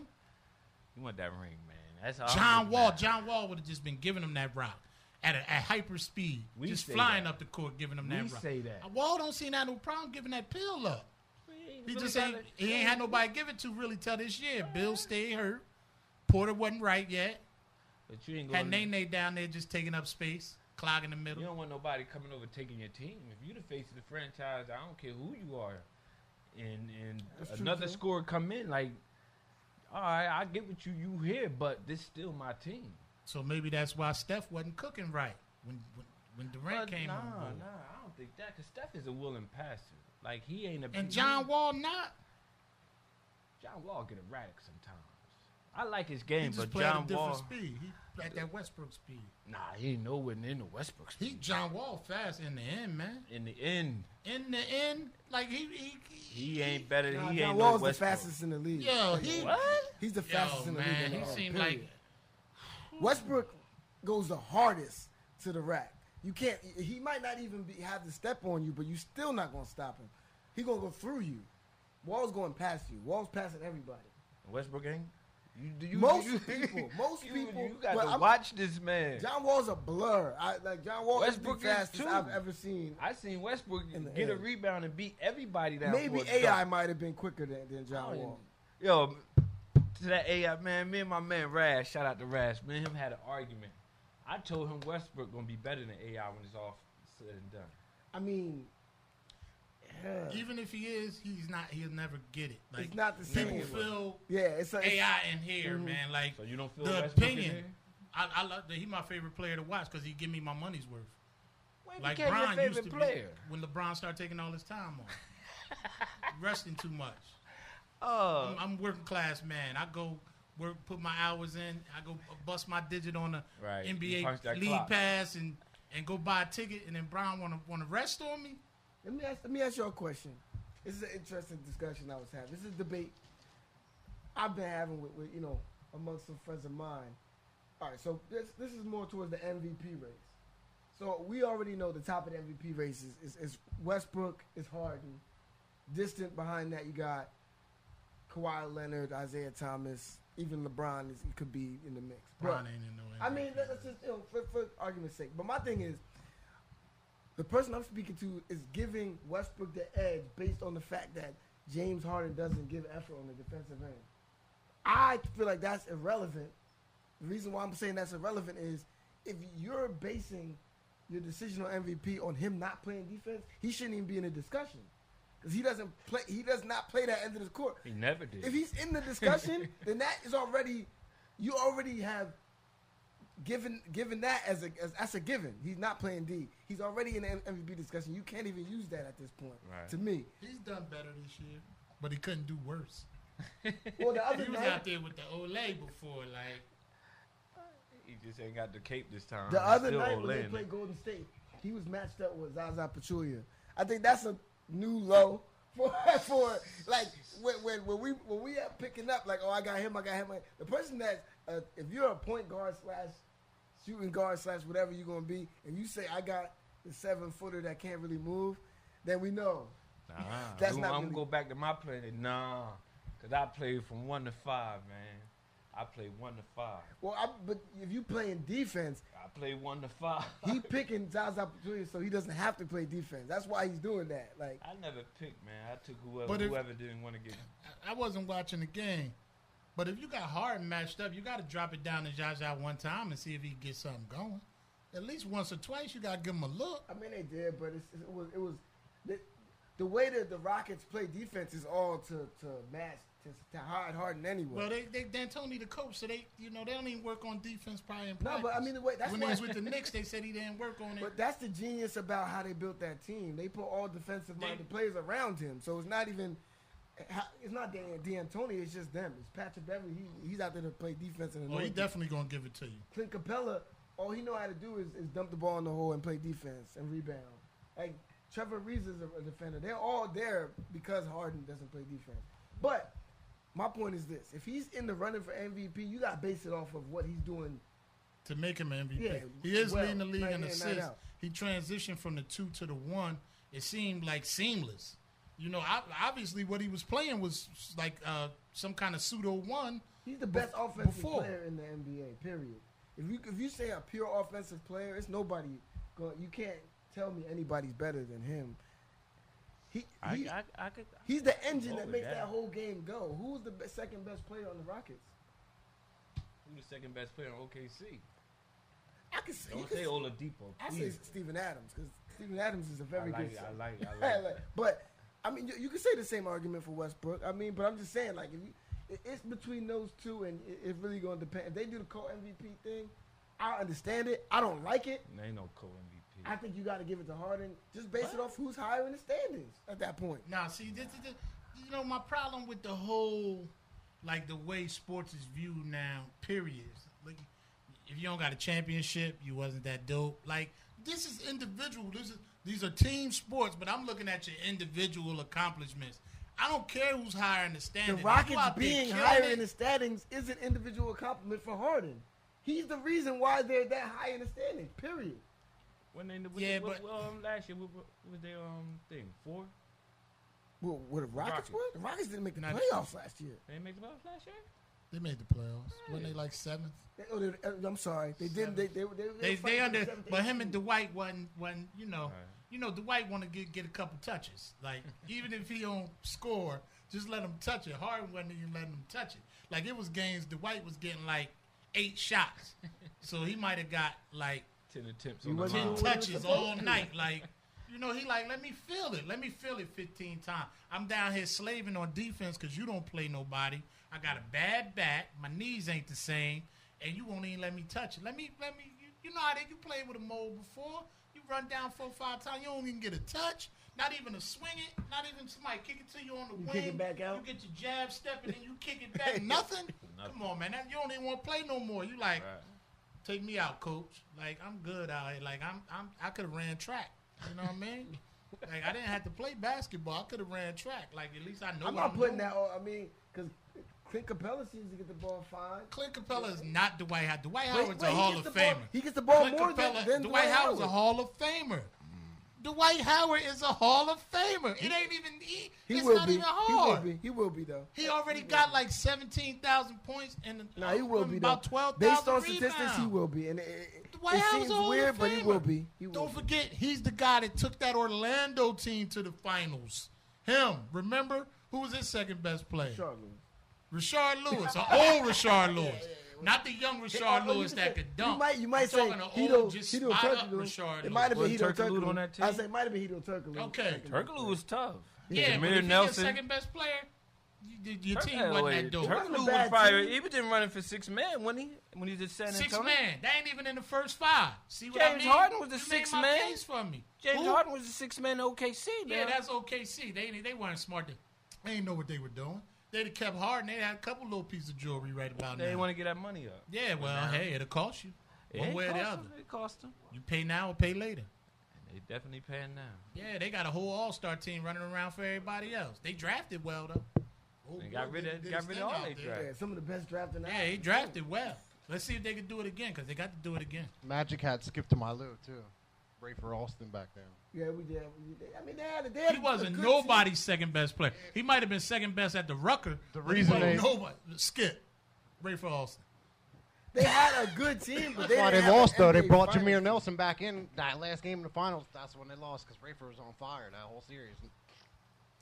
You want that ring, man. That's all. John Wall would have just been giving him that rock at hyper speed, just flying up the court, giving him that rock. We say that. Wall don't see no problem giving that pill up. He ain't had nobody give it to really till this year. Bill stayed hurt. Porter wasn't right yet. But you ain't Had going. Nene down there just taking up space, clogging the middle. You don't want nobody coming over taking your team. If you the face of the franchise, I don't care who you are, and another scorer come in, like, all right, I get what you here, but this still my team. So maybe that's why Steph wasn't cooking right when when Durant came on board. Nah, I don't think that, because Steph is a willing passer. Like, he ain't a... And John Wall not? John Wall get erratic sometimes. I like his game, but John John at a different Wall... speed. He at that Westbrook speed. Nah, he ain't nowhere near the Westbrook speed. John Wall fast in the end, man. In the end. In the end, like he ain't better. Nah, he John ain't Wall's no Westbrook. the fastest in the league. Yo, he's the fastest in the man, league. He seemed like Westbrook goes the hardest to the rack. You can't. He might not even have to step on you, but you still not gonna stop him. He gonna go through you. Wall's going past you. Wall's passing everybody. Westbrook ain't. Most people. You got to watch this man. John Wall's a blur. John Wall Westbrook is the fastest I've ever seen. I seen Westbrook get a rebound and beat everybody down. Maybe AI might have been quicker than John Wall. Yo, to that AI man, me and my man Rash, shout out to Rash, me and him had an argument. I told him Westbrook gonna be better than AI when it's all said and done. I mean, even if he is, he's not. He'll never get it. Like, it's not the same. People feel it's AI in here, man. Like, so you don't feel the Westbrook opinion. in here? I love that. He's my favorite player to watch because he give me my money's worth. When like became your Bron favorite used to player? be when LeBron started taking all his time off, resting too much. Oh, I'm working class man. I go work, put my hours in. I go bust my digit on the NBA league pass and go buy a ticket. And then Bron want to rest on me. Let me ask you a question. This is an interesting discussion I was having. This is a debate I've been having with amongst some friends of mine. All right, so this is more towards the MVP race. So we already know the top of the MVP race is Westbrook, is Harden. Distant behind that, you got Kawhi Leonard, Isaiah Thomas, even LeBron could be in the mix. LeBron ain't in no MVP. I mean, let's just for argument's sake. But my thing is, the person I'm speaking to is giving Westbrook the edge based on the fact that James Harden doesn't give effort on the defensive end. I feel like that's irrelevant. The reason why I'm saying that's irrelevant is if you're basing your decision on MVP on him not playing defense, he shouldn't even be in a discussion because he doesn't play. He does not play that end of the court. He never did. If he's in the discussion, then that is already you already have given that as a given. He's not playing D. He's already in the MVP discussion. You can't even use that at this point. Right. To me, he's done better this year, but he couldn't do worse. Well, the other he was night, out there with the Olay before, like he just ain't got the cape this time. The other night when they played Golden State, he was matched up with Zaza Pachulia. I think that's a new low for like when we are picking up like, oh, I got him. The person that if you're a point guard / shooting guard / whatever you're gonna be, and you say I got the 7-footer that can't really move, then we know. Nah, that's I'm not gonna really, go back to my play. Nah, cause I played from 1 to 5, man. I played 1 to 5. Well, but if you playing defense, I played 1 to 5. He picking Zaza Pachulia so he doesn't have to play defense. That's why he's doing that. Like I never picked, man. I took whoever didn't want to get. I wasn't watching the game, but if you got Harden matched up, you got to drop it down to Zaza one time and see if he can get something going. At least once or twice, you got to give him a look. I mean, they did, but it was the way that the Rockets play defense is all to match to hide Harden anyway. Well, they D'Antoni the coach, so they don't even work on defense probably in practice. No, but I mean the way that's when why he was with the Knicks, they said he didn't work on it. But that's the genius about how they built that team. They put all defensive-minded players around him, so it's not even. It's not D'Antoni. It's just them. It's Patrick Beverly. He's out there to play defense. And he definitely gonna give it to you. Clint Capella, all he know how to do is dump the ball in the hole and play defense and rebound. Like Trevor Reeves is a defender. They're all there because Harden doesn't play defense. But my point is this: if he's in the running for MVP, you got to base it off of what he's doing to make him MVP. Yeah, he is leading the league in assists. He transitioned from the 2 to the 1. It seemed like seamless. Obviously what he was playing was like some kind of pseudo 1. He's the best offensive player in the NBA. Period. If you say a pure offensive player, it's nobody. You can't tell me anybody's better than him. He's the engine that makes that whole game go. Who's the second best player on the Rockets? Who's the second best player on OKC? I can say. Don't say Oladipo. I say Steven Adams because Steven Adams is a very good. I like it. But I mean, you can say the same argument for Westbrook. I mean, but I'm just saying, like, it's between those two, and it's really going to depend. If they do the co-MVP thing, I understand it. I don't like it. There ain't no co-MVP. I think you got to give it to Harden. Just base it off who's higher in the standings at that point. Now, see, this is my problem with the whole, like, the way sports is viewed now, period. Like, if you don't got a championship, you wasn't that dope. Like, this is individual. These are team sports, but I'm looking at your individual accomplishments. I don't care who's higher in the standings. The Rockets being higher in the standings is an individual compliment for Harden. He's the reason why they're that high in the standings, period. When they, last year, what was their thing? 4? Well, what the Rockets were? The Rockets didn't make the playoffs last year. They didn't make the playoffs last year? They made the playoffs. Weren't they like 7th? I'm sorry. They didn't. They under. But him and Dwight wasn't you know. Right. You know, Dwight want to get a couple touches. Like, even if he don't score, just let him touch it. Harden wasn't even letting him touch it. Like, it was games Dwight was getting like 8 shots. So he might have got like 10 attempts, 10 touches all night. Like, you know, he like, let me feel it. Let me feel it 15 times. I'm down here slaving on defense because you don't play nobody. I got a bad back. My knees ain't the same. And you won't even let me touch it. Let me. You know how you played with a mole before? You run down 4 or 5 times. You don't even get a touch. Not even a swing it. Not even somebody kick it to you on the wing. Kick it back out. You get your jab step and then you kick it back. Nothing? Come on, man. You don't even want to play no more. You like, take me out, coach. Like, I'm good out here. Like, I could have ran track. You know what I mean? Like, I didn't have to play basketball. I could have ran track. Like, at least I know I'm not putting that on. I mean, because Clint Capella seems to get the ball fine. Clint Capella is not Dwight Howard. Dwight Howard's a Hall of Famer. He gets the ball Clint more Capella, than Dwight Howard's a Hall of Famer. Dwight Howard is a Hall of Famer. It ain't even it's not even hard. He will be though. He already got like 17,000 points and he will be about 12,000 based on statistics. He will be, and it seems weird, but he will be. Don't forget, he's the guy that took that Orlando team to the finals. Him, remember who was his second best player? Rashard Lewis, an old Rashard Lewis. Not the young Rashard Lewis that could dunk. You might say Hedo Turkoglu. It might have been Hedo Turkoglu on that team. I say it might have been Hedo Turkoglu. Okay. Turkoglu was tough. Yeah, but if you're second best player, your team wasn't that dope. Turkoglu was probably, he was running for 6 man when he was at San Antonio. 6 man. They ain't even in the first 5. See what James I mean? Harden was the 6 man. Case for me. James Harden was the 6 man in OKC. Yeah, that's OKC. They weren't smart. They didn't know what they were doing. They'd have kept Harden. They had a couple little pieces of jewelry right about now. They didn't want to get that money up. Yeah, well, hey, it'll cost you. One way or the other. It cost them. You pay now or pay later. And they definitely paying now. Yeah, they got a whole all-star team running around for everybody else. They drafted well, though. They got rid of all they drafted. Yeah, some of the best drafting. Yeah, he drafted well. Let's see if they can do it again, because they got to do it again. Magic had Skip to Mylou, too. Ray for Austin back then. Yeah, we did. I mean, they had he wasn't nobody's second best player. He might have been second best at the Rucker. The reason nobody Skip Ray for Austin. They had a good team, but that's why they lost though. They brought Jameer Nelson back in that last game in the finals. That's when they lost because Rayford was on fire that whole series.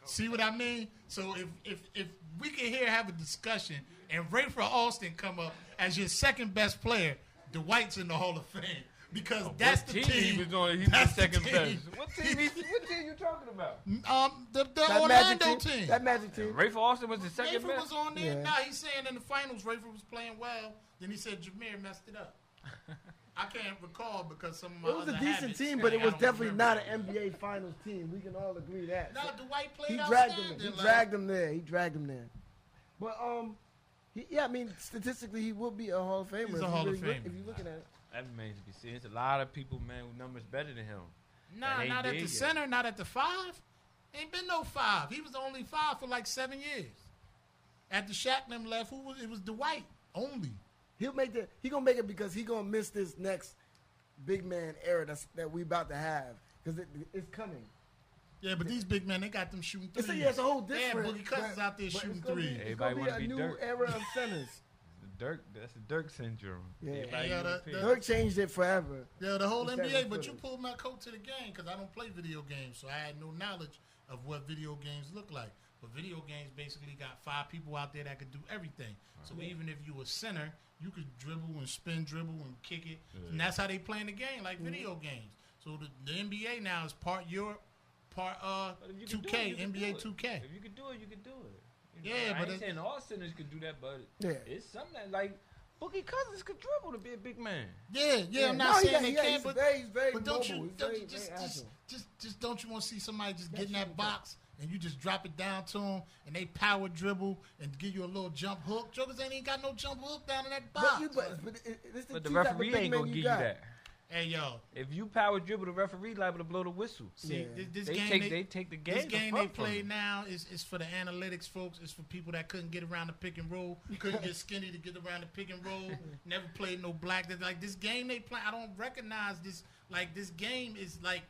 See what I mean? So if we can have a discussion and Rayford Austin come up as your second best player, Dwight's in the Hall of Fame. Because that's the team. He was on. He was second best. What team you talking about? The Orlando team. That Magic team. Rayford Austin was the second best. Rayford was on there. Yeah. Nah, he's saying in the finals Rayford was playing well. Then he said Jameer messed it up. I can't recall because some of my It was a decent team, but it was definitely not an NBA Finals team. We can all agree that. No, Dwight played outstanding. He dragged them there. But I mean, statistically, he will be a Hall of Famer. He's a Hall of Famer. If you're looking at it. That remains to be seen. There's a lot of people, man, with numbers better than him. Nah, not at the center, not at the 5. Ain't been no 5. He was the only 5 for like 7 years. After Shaq them left, it was Dwight only. He gonna make it because he gonna miss this next big man era that we about to have because it's coming. Yeah, but these big men, they got them shooting threes. It's a whole different. Boogie Cousins out there shooting threes. Everybody want to be a new Dirk. era of centers. That's the Dirk syndrome. Yeah, Dirk changed it forever. Yeah, the whole NBA. But you pulled my coat to the game because I don't play video games, so I had no knowledge of what video games look like. But video games basically got 5 people out there that could do everything. So even if you were center, you could dribble and spin dribble and kick it, and that's how they playing the game, like video games. So the NBA now is part 2K, NBA 2K. If you could do it, you could do it. Yeah, I but ain't saying all centers could do that, but yeah. it's something that, like Boogie Cousins could dribble to be a big man. Yeah. I'm not saying they can't, he's but very but don't mobile. you just don't you want to see somebody just get in that box and you just drop it down to them and they power dribble and give you a little jump hook? Jokers ain't got no jump hook down in that box. But the referee ain't gonna give you that. Hey yo, if you power dribble, the referee liable to blow the whistle. See, they take the game. This game they play now is for the analytics folks. It's for people that couldn't get around the pick and roll, couldn't get skinny to get around the pick and roll. Never played no black. Like this game they play, I don't recognize this. Like this game is like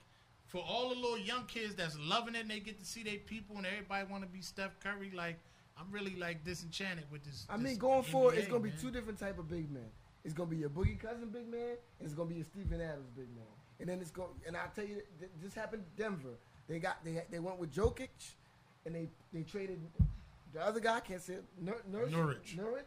for all the little young kids that's loving it. And they get to see their people and everybody want to be Steph Curry. Like I'm really like disenchanted with this. I mean, going forward, it's gonna be two different type of big men. It's gonna be your Boogie Cousin big man, and it's gonna be your Steven Adams big man. And then it's going. And I'll tell you, this happened in Denver. They went with Jokic, and they traded the other guy. I can't say it. Nurkic.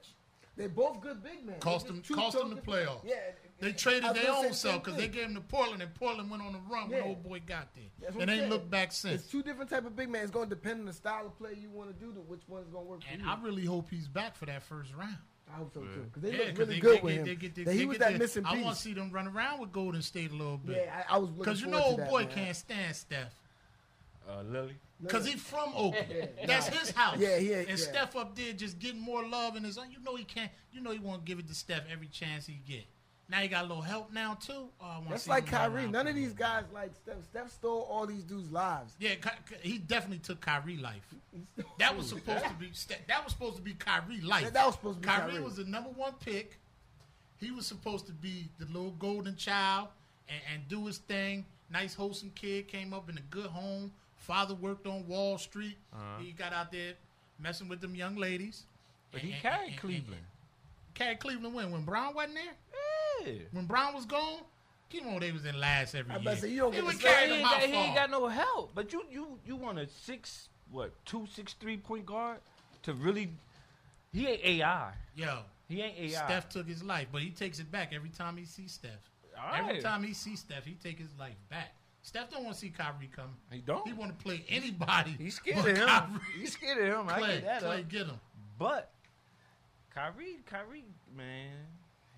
They both good big men. Cost them the playoff. Yeah, they traded their own self because they gave him to Portland, and Portland went on a run when old boy got there. And they looked back since. It's two different type of big men. It's going to depend on the style of play you want to do, to which one's going to work for you. And I really hope he's back for that first round. I hope so too, because they look really good with him. He was that missing piece. I want to see them run around with Golden State a little bit. Yeah, I was looking because old boy can't stand Steph. Lily. Because he's from Oakland. That's his house. Yeah. And Steph up there just getting more love in his own. You know he can't. You know he won't give it to Steph every chance he get. Now he got a little help now too. That's like Kyrie. None of these guys like Steph. Steph stole all these dudes' lives. Yeah, he definitely took Kyrie life. That was supposed to be. That was supposed to be Kyrie life. That was supposed to be Kyrie was the number one pick. He was supposed to be the little golden child and do his thing. Nice, wholesome kid. Came up in a good home. Father worked on Wall Street. He got out there messing with them young ladies. But he carried Cleveland. Carried Cleveland when Brown wasn't there? Yeah. When Brown was gone? They was in last every year. Say, you don't get he ain't got no help. But you want a 2-6-3 point guard to really? He ain't AI. Yo, he ain't AI. Steph took his life, but he takes it back every time he sees Steph. Every time he sees Steph, he take his life back. Steph don't want to see Kyrie come. He don't. He want to play anybody. He's scared of him. Kyrie. He's scared of him. Clay, I get that. Clay, get him. But Kyrie, man,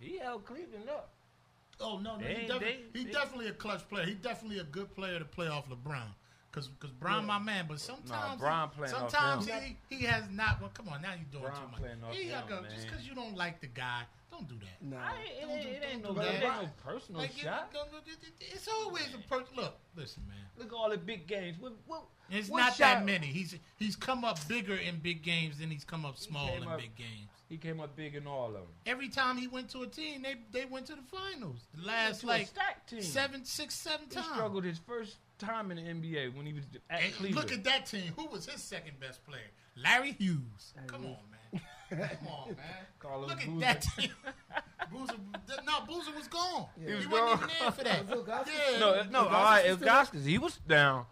he held Cleveland up. Oh no, he's definitely a clutch player. He's definitely a good player to play off LeBron. Because Brown, my man, but sometimes he has not. Well, come on, now you're doing too much. Just because you don't like the guy, don't do that. No, it ain't no personal shot. It's always a person. Look, listen, man. Look at all the big games. It's not that many. He's come up bigger in big games than he's come up small in big games. He came up big in all of them. Every time he went to a team, they went to the finals. The last 7 times. He struggled his first time in the NBA when he was at Cleveland. Look at that team. Who was his second best player? Larry Hughes. Come on, man. Come on, man. Look at that team. Boozer was gone. Yeah. He wasn't even there for that. No. All right, Ilgauskas, he was down.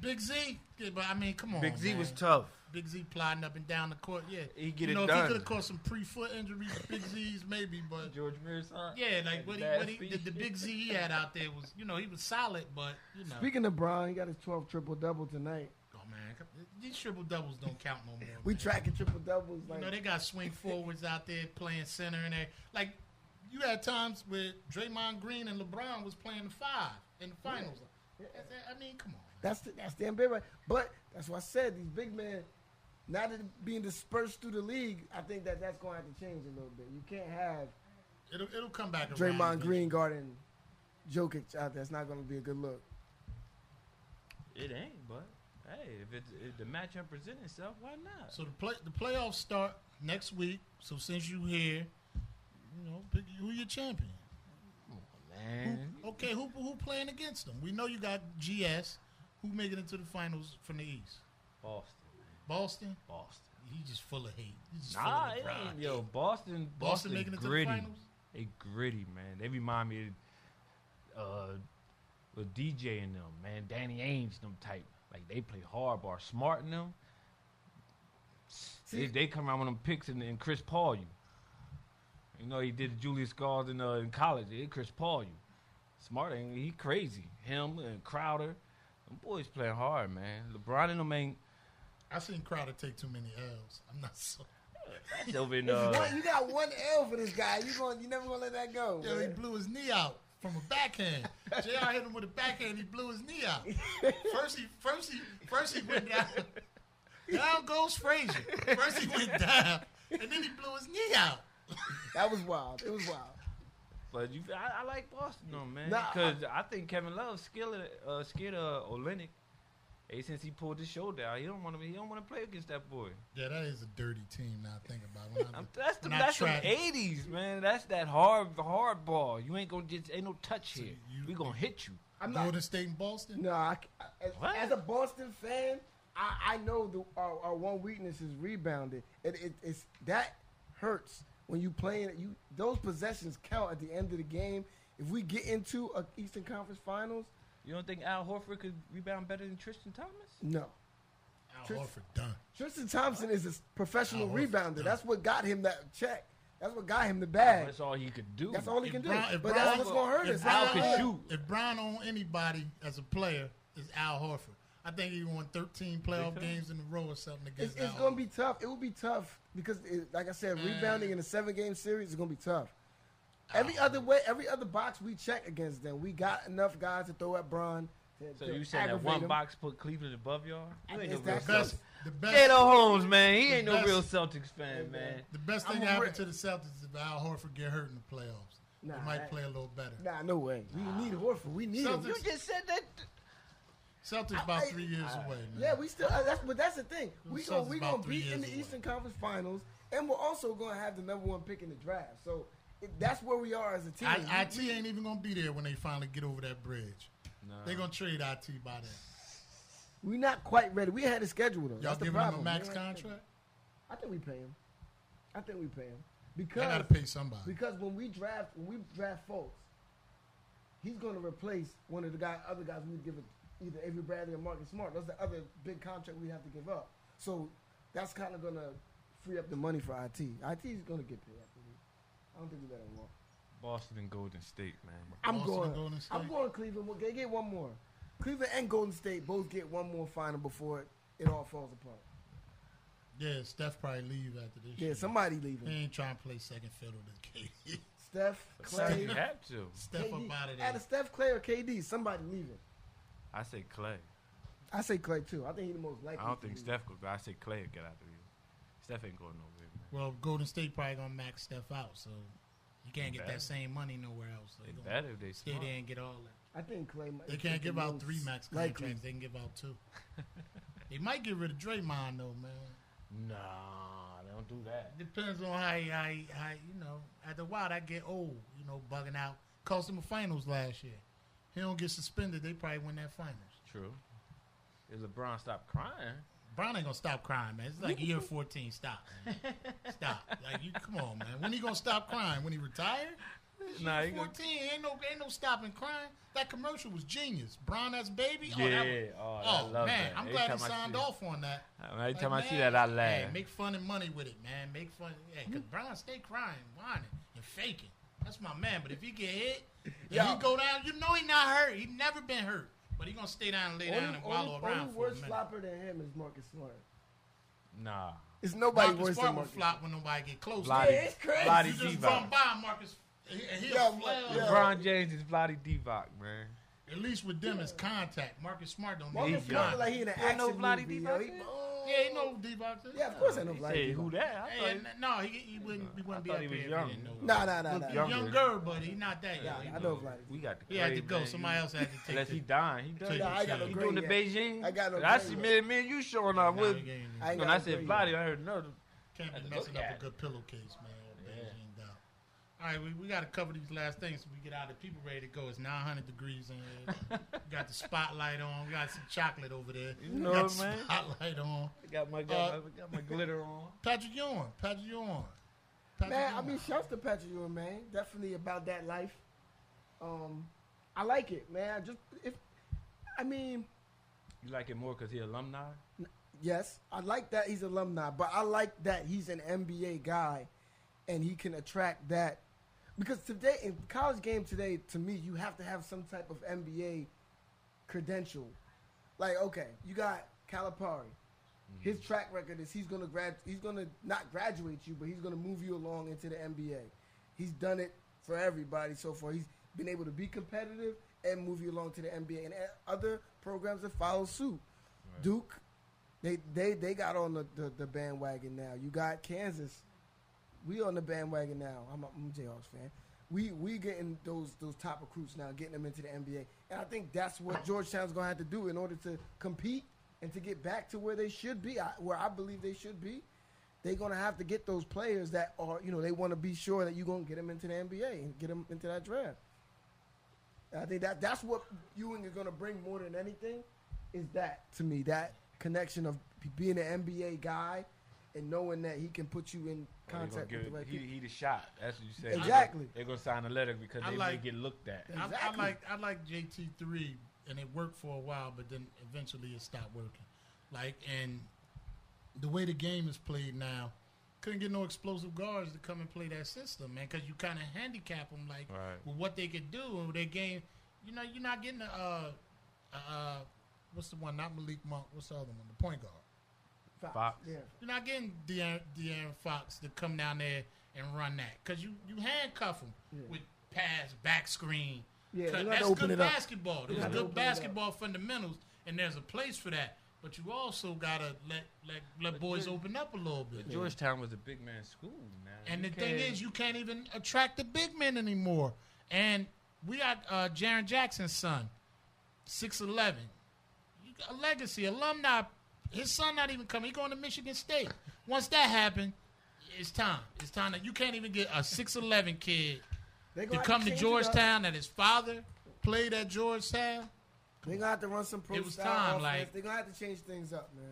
Big Z. Yeah, but I mean, come on. Big Z man. was tough. Big Z plodding up and down the court. Yeah, he get it done. If he could have caused some pre-foot injuries, Big Z's maybe, but George Mears, yeah, like the Big Z he had out there was, he was solid, but Speaking of Brown, he got his 12th triple-double tonight. Oh man, these triple doubles don't count no more. We tracking triple doubles. They got swing forwards out there playing center and there. Like you had times where Draymond Green and LeBron was playing the 5 in the finals. Yeah. I mean, come on. That's the NBA, right? But that's what I said. These big men, now that being dispersed through the league, I think that's going to have to change a little bit. You can't have it'll come back around. Draymond Green guarding Jokic out there. It's not going to be a good look. It ain't, but hey, if the matchup presents itself, why not? So the playoffs start next week. So since you here, pick who your champion. Man. Who playing against them? We know you got GS. Who making it to the finals from the East? Boston. He just full of hate. It ain't. Yo, Boston making it gritty. To the finals? They gritty, man. They remind me of with DJ and them, man. Danny Ainge, them type. Like, they play hard bar. Smart in them. They come around with them picks and Chris Paul you. He did Julius Gauze in college. They Chris Paul you. Smart, he crazy. Him and Crowder. Them boys playing hard, man. LeBron and them ain't. I seen Crowder take too many L's. I'm not so. That's over in You got one L for this guy. You never gonna let that go. Yo, he blew his knee out from a backhand. JR hit him with a backhand. He blew his knee out. First he went down. Down goes Frazier. First he went down, and then he blew his knee out. That was wild. It was wild. But I like Boston, though, man. Nah, Because I think Kevin Love's scared of Olynyk. Since he pulled his shoulder out, he don't want to play against that boy. Yeah, that is a dirty team. Now I think about it. That's the 80s, man. That's that hard ball. You ain't gonna ain't no touch here. We gonna hit you. Golden State and Boston. No, as a Boston fan, I know our one weakness is rebounding. It's that hurts when you playing. Those possessions count at the end of the game. If we get into a Eastern Conference Finals. You don't think Al Horford could rebound better than Tristan Thomas? No. Al Horford done. Tristan Thompson is a professional rebounder. That's what got him that check. That's what got him the bag. That's all he could do. That's all he can do. But that's what's going to hurt us. Al can shoot. If Brown on anybody as a player, it's Al Horford. I think he won 13 playoff games in a row or something against It's going to be tough. It will be tough because, like I said, rebounding in a 7-game series is going to be tough. Every other box we check against them, we got enough guys to throw at Bron. So you said that one box put Cleveland above y'all? You ain't no real best. Jado Holmes, man, he ain't no real Celtics fan, man. The best thing that happened to the Celtics is if Al Horford get hurt in the playoffs. They might play a little better. Nah, no way. We need Horford. We need him. You just said that. Celtics about 3 years away, man. Yeah, we still. But that's the thing. We gonna be in the Eastern Conference Finals, and we're also gonna have the #1 pick in the draft. So. That's where we are as a team. IT ain't even going to be there when they finally get over that bridge. No. They're going to trade IT by then. We're not quite ready. We had a schedule, though. Y'all giving him a max contract? I think we pay him. Because I got to pay somebody. Because when we draft folks, he's going to replace one of the other guys we would give it, either Avery Bradley or Marcus Smart. That's the other big contract we have to give up. So that's kind of going to free up the money for IT. IT is going to get paid. I don't think we got him more. Boston and Golden State, man. I'm going Cleveland. They get one more. Cleveland and Golden State both get one more final before it all falls apart. Yeah, Steph probably leave after this. Yeah, somebody leaving. He ain't trying to play second fiddle to KD. Steph, Clay. You have to. Steph KD. up out of there. Either Steph, Clay, or KD. Somebody leaving. I say Clay. I say Clay too. I think he's the most likely. I don't think Steph could go. I say Clay will get out of here. Steph ain't going nowhere. Well, Golden State probably gonna max Steph out, so you can't get that same money nowhere else. So they better if they stay there and get all that. I think Clay. They can't give out 3 max contracts. They can give out 2. They might get rid of Draymond though, man. Nah, they don't do that. Depends on how after a while I get old, bugging out. Cost them a finals last year. He don't get suspended. They probably win that finals. True. If LeBron stop crying. Brown ain't gonna stop crying, man. It's like year 14. Stop, man. Stop. Like come on, man. When he gonna stop crying? When he retired? Nah, year 14. Ain't no stopping crying. That commercial was genius. Brown as baby. Yeah. I love man. that. I'm glad he signed off on that. Every time I see that, I laugh. Hey, make fun and money with it, man. Make fun. Yeah, because Brown stay crying, whining, and faking. That's my man. But if he get hit, and he go down, he not hurt. He never been hurt. But he gonna stay down and lay down and wallow around for a minute. Only worse flopper than him is Marcus Smart. Nah. It's nobody worse than Marcus. Flop when nobody get close. It's crazy. You just run by Marcus. LeBron James is Bloody Divock, man. At least with them, it's contact. Marcus Smart don't need Marcus Smart like he in an action movie. Yeah, he know D-Box. Yeah, of course I know Bloody Who that? No, he wouldn't be up there. He was young. Nah. Younger, but he not that young. I know Bloody. We got the He had to go. Somebody else had to take unless he dying. He doing. He doing the Beijing. I got no. I see me and you showing up with. When I said Bloody, I heard another. Can't be messing up a good pillowcase, man. Beijing down. All right, we got to cover these last things so we get out of people ready to go. It's 900 degrees in here. We got the spotlight on. We got some chocolate over there. You know got it, man. Spotlight on. Got my glitter on. Patrick Ewing. Man, I mean, shouts to Patrick Ewing, man. Definitely About That Life. I like it, man. You like it more because he alumni? Yes, I like that he's alumni, but I like that he's an NBA guy, and he can attract that. Because today, in college game today, to me, you have to have some type of NBA credential. Like, okay, you got Calipari. His track record is he's gonna not graduate you, but he's gonna move you along into the NBA. He's done it for everybody so far. He's been able to be competitive and move you along to the NBA, and other programs that follow suit. Right. Duke, they got on the bandwagon now. You got Kansas, we on the bandwagon now. I'm a Jayhawks fan. We getting those top recruits now, getting them into the NBA, and I think that's what Georgetown's gonna have to do in order to compete and to get back to where they should be, where I believe they should be. They're gonna have to get those players that are, they want to be sure that you're gonna get them into the NBA and get them into that draft. I think that's what Ewing is going to bring more than anything, is that, to me, that connection of being an NBA guy and knowing that he can put you in contact with the right people. He the shot. That's what you say. Exactly. They're going to sign a letter because they may get looked at. Exactly. I like JT3, and it worked for a while, but then eventually it stopped working. And the way the game is played now, couldn't get no explosive guards to come and play that system, man, because you kind of handicap them, with what they could do with their game. You're not getting what's the one? Not Malik Monk. What's the other one? The point guard. Fox. Yeah. You're not getting De'Aaron Fox to come down there and run that, because you handcuff them with pass, back screen. Yeah, that's good basketball. There's good basketball fundamentals, and there's a place for that. But you also gotta let boys open up a little bit. Georgetown was a big man school, man. And the thing is, you can't even attract the big men anymore. And we got Jaren Jackson's son, 6'11", a legacy, alumni. His son not even coming. He going to Michigan State. Once that happened, it's time. It's time that you can't even get a 6'11" kid to come to Georgetown that his father played at Georgetown. They're going to have to run some pro style offense. They're going to have to change things up, man.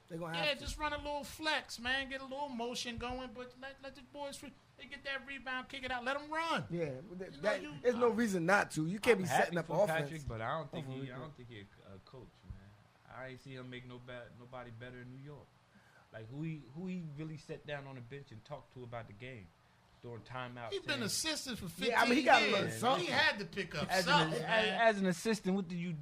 They're going to have to. Just run a little flex, man. Get a little motion going, but let the boys free. They get that rebound, kick it out, let them run. Yeah, there's no reason not to. You can't be setting up offense. Patrick, but I don't think he's a coach, man. I ain't see him make nobody better in New York. Like who he really sat down on the bench and talked to about the game during timeout. He's been assistant for 15 years. I mean, he got to learn something. He had to pick up something. As an assistant, what do? You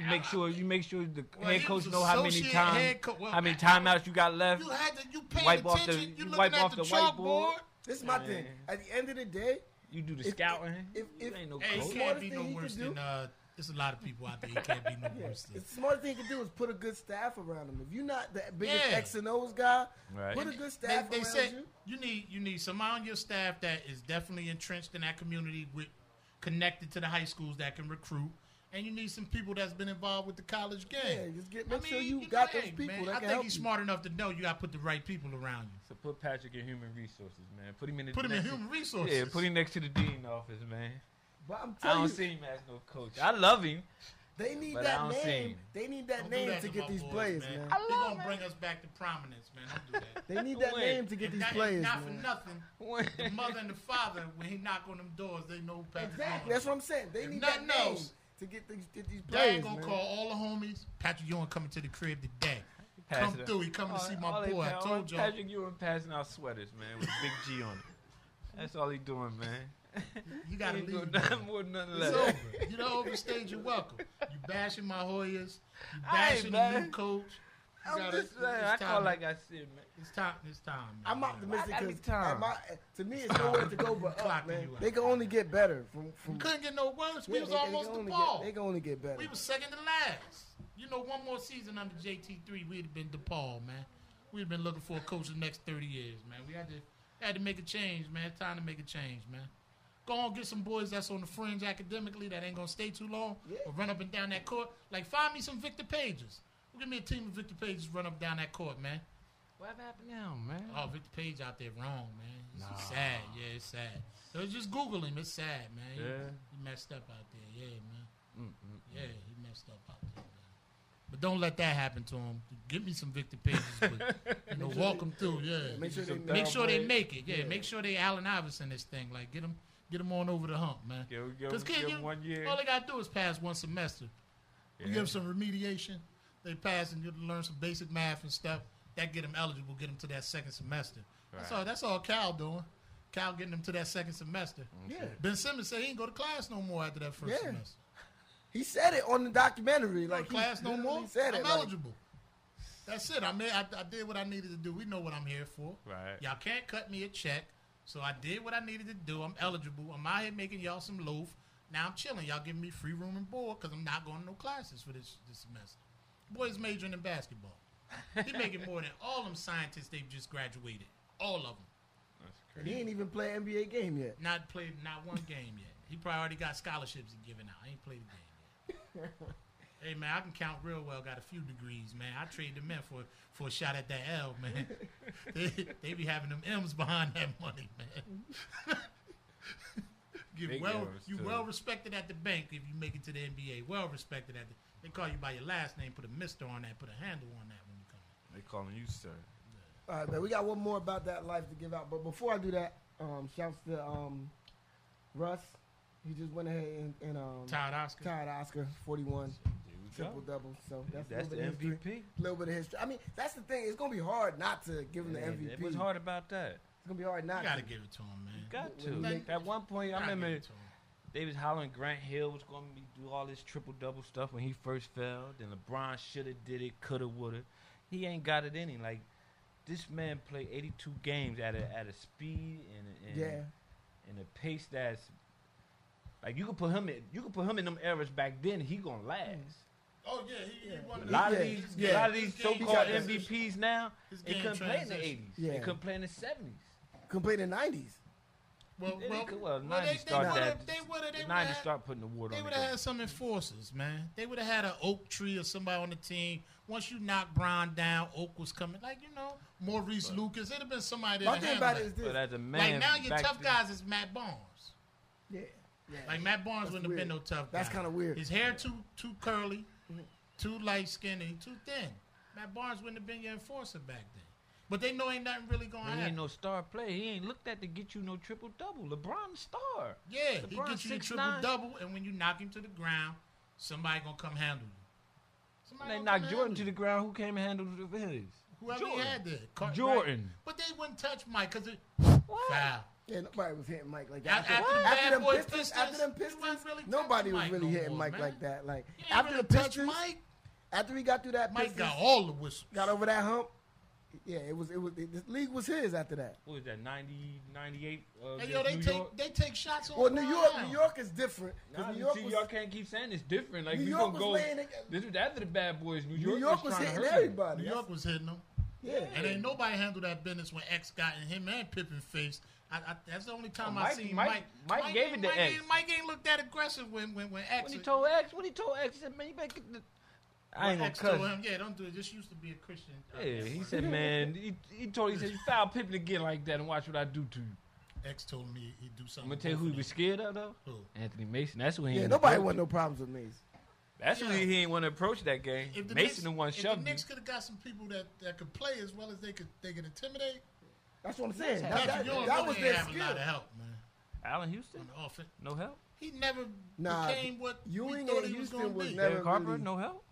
make sure the head coach know how many timeouts you got left. You pay attention. You looking at the chalkboard. This is my thing. At the end of the day, you do the scouting. If ain't no he can't be no worse than. There's a lot of people out there. He can't be no worse than. The smartest thing he can do is put a good staff around him. If you're not the biggest X and O's guy, put a good staff around you. You need somebody on your staff that is definitely entrenched in that community, connected to the high schools that can recruit. And you need some people that's been involved with the college game. Yeah, just make sure you got those people that can help you. I think he's smart enough to know you got to put the right people around you. So put Patrick in human resources, man. Put him in human resources. Yeah, put him next to the dean office, man. But I don't see him as no coach. I love him. They need that name. They need that name to get these players, man. They're going to bring us back to prominence, man. Don't do that. They need that name to get these players, Not man. for nothing. The mother and the father, when he knock on them doors, they know Patrick. Exactly. That's what I'm saying. They need that name to get these players, Dad gonna call all the homies. Patrick Ewing coming to the crib today. Come through. He coming to see my boy. I told y'all. Patrick Ewing passing out sweaters, man, with a big G on it. That's all he doing, man. You gotta leave. More than nothing it's left. over. You know, overstage, you're welcome. You bashing my Hoyas. You bashing the new coach. I'm just saying. I call like I said, man. It's time. Man. I'm optimistic because to me, it's nowhere to go but up, man. They can only get better. We couldn't get no worse. We was almost the ball. They can only get better. We was second to last. You know, one more season under JT3, we'd have been DePaul, man. We'd have been looking for a coach the next 30 years, man. We had to make a change, man. It's time to make a change, man. Go on, get some boys that's on the fringe academically that ain't going to stay too long or run up and down that court. Like, find me some Victor Pages. Give me a team of Victor Pages run up and down that court, man. What happened now, man? Oh, Victor Page out there wrong, man. It's sad. Yeah, it's sad. So just Google him. It's sad, man. He messed up out there. Yeah, man. Yeah, he messed up out there, man. But don't let that happen to him. Give me some Victor Pages, but walk them through. Yeah, make sure they make it. Yeah, make sure they Allen Iverson this thing. Like get them on over the hump, man. Because give 1 year. All they gotta do is pass one semester. We give them some remediation. They pass and get to learn some basic math and stuff. That get them eligible, get them to that second semester. Right. That's all Cal doing. Cal getting them to that second semester. Yeah. Ben Simmons said he ain't go to class no more after that first semester. He said it on the documentary. Like class no more. He said I'm eligible. That's it. I did what I needed to do. We know what I'm here for. Right. Y'all can't cut me a check, so I did what I needed to do. I'm eligible. I'm out here making y'all some loaf. Now I'm chilling. Y'all giving me free room and board because I'm not going to no classes for this semester. Boy's majoring in basketball. He making more than all them scientists they've just graduated. All of them. That's And crazy. he ain't even played NBA game yet. Not played not one game yet. He probably already got scholarships he giving out. I ain't played a game yet. Hey, man, I can count real well. Got a few degrees, man. I trade them in for a shot at that L, man. they be having them M's behind that money, man. You well respected at the bank if you make it to the NBA. Well respected at the. They call you by your last name. Put a Mister on that. Put a handle on that when you come in. They calling you sir. All right, man. We got one more About That Life to give out. But before I do that, shouts to Russ. He just went ahead and Tied Oscar, 41. There Triple we go. double. So that's That's a the little bit of MVP. history. A little bit of history. I mean, that's the thing. It's gonna be hard not to give him the MVP. What's hard about that? It's gonna be hard not You gotta to. give it to him, man. You got When to. you make- At one point, I Gotta remember give it to him. they was hollering Grant Hill was going to do all this triple-double stuff when he first fell. Then LeBron should have did it, could have, would have. He ain't got it in him. Like, this man played 82 games at a speed and a pace that's like you could put him in them eras back then. He gonna last. Oh yeah, he one of A lot of Yeah. these, Yeah. a lot of these His game so-called transition. MVPs now, His they game couldn't play in the transition. 80s. Yeah. They couldn't play in the 70s. Complete in the 90s. Well, They could- well, 90s they started would've- that. They would The have 90s start putting the word They on would the have game. had some enforcers, man. They would have had an Oak tree or somebody on the team. Once you knock Brown down, Oak was coming. Like, Maurice Lucas. It'd have been somebody My that thing handled about it that. is this. But as a man, Like, now your back tough then- guys is Matt Barnes. Yeah. Like, Matt Barnes That's wouldn't have been weird. no tough guy. That's kinda weird. His hair too curly, too light-skinned, and too thin. Matt Barnes wouldn't have been your enforcer back then. But they know ain't nothing really going to He happen. ain't no star player. He ain't looked at to get you no triple-double. LeBron the star. Yeah, he LeBron gets you a 6'9". triple-double, and when you knock him to the ground, somebody going to come handle you. Somebody They gonna knocked come Jordan handle to you. the ground. Who came and handled his? Whoever Jordan. he had there. Jordan. Right? But they wouldn't touch Mike because it What? foul. Yeah, nobody was hitting Mike like that. After the Bad them Boy Pistons, after them he wasn't Pistons, really nobody touching was Mike really no hitting more, Mike man. like that. Like You ain't after really the touch Pistons, Mike. after he got through that Mike Pistons, got all the whistles. got over that hump. Yeah, the league was his after that. What was that, 90, 98? Hey, yo, New York? they take shots on Well, Brown. New York is different Nah, because New York was y'all can't keep saying it's different. Like, New we York gonna was go. laying it. This was after the Bad Boys. New New York, York was trying to hitting hurt him. everybody. New York was hitting them. Yeah. And ain't nobody handled that business when X got in him and Pippen face. That's the only time Oh, I Mike- seen Mike gave it to X. Mike ain't looked that aggressive when X. When he told X, he said, man, you better get the. I ain't gonna X told cuss. him, yeah, don't do it. Just used to be a Christian. Yeah, he said, man, he said, you foul Pippen again like that and watch what I do to you. X told me he'd do I'm something. gonna tell you who he was scared of, though? Who? Anthony Mason. That's when he Yeah, ain't nobody approach want it. no problems with me. That's Yeah. when he ain't want to approach that game. If the Mason the one If the shoved him. Knicks could have got some people that could play as well as they could intimidate. That's what I'm saying. Patrick Ewing That really was ain't their have a lot of skill. help, man. Allen Houston, On the offense, no help. he never Nah, became what Ewing we thought and he was Houston going to was be. never- Derek Harper, really- no help.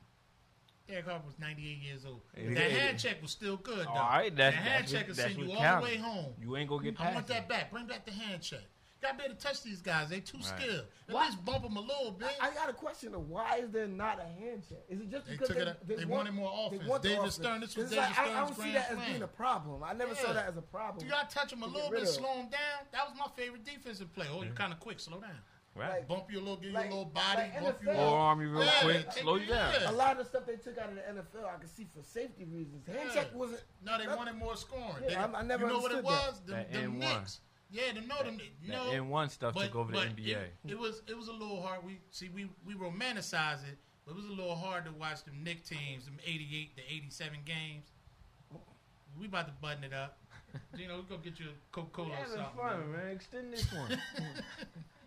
Derek Harper was 98 years old. Hey, That yeah. hand check was still good, though. All right, that that's hand check will that's send you what all counted. the way home. You ain't gonna get I past want it. that back. Bring back the hand check. Got to be able to touch these guys. They too Right. skilled. At Why- least bump them a little bit. I got a question of why is there not a hand check? Is it just They because took it up- they wanted more offense. want the David offense? Stern, this was 'Cause it's like, David I don't Stern's see that as grand being a slam. problem. I never saw Yeah. that as a problem. You got to touch them a To little get rid bit, of. slow them down. That was my favorite defensive play. Oh, you're kind of quick. Slow down. Right. Like- Bump you a little, give you like- a little body, like bump you NFL. a Forearm you real Yeah, quick, they- slow you down. yeah. A lot of the stuff they took out of the NFL, I could see for safety reasons. Hand Yeah. check wasn't. No, they wanted more scoring. Yeah, They- I never You know what it understood was? That Them N1. Knicks. Yeah, them That N1 stuff but, took over the but NBA. It was a little hard. We romanticize it, but it was a little hard to watch them Knicks teams, them 88 to 87 games. We about to button it up. We go get you a Coca-Cola or something. man. Extend this one.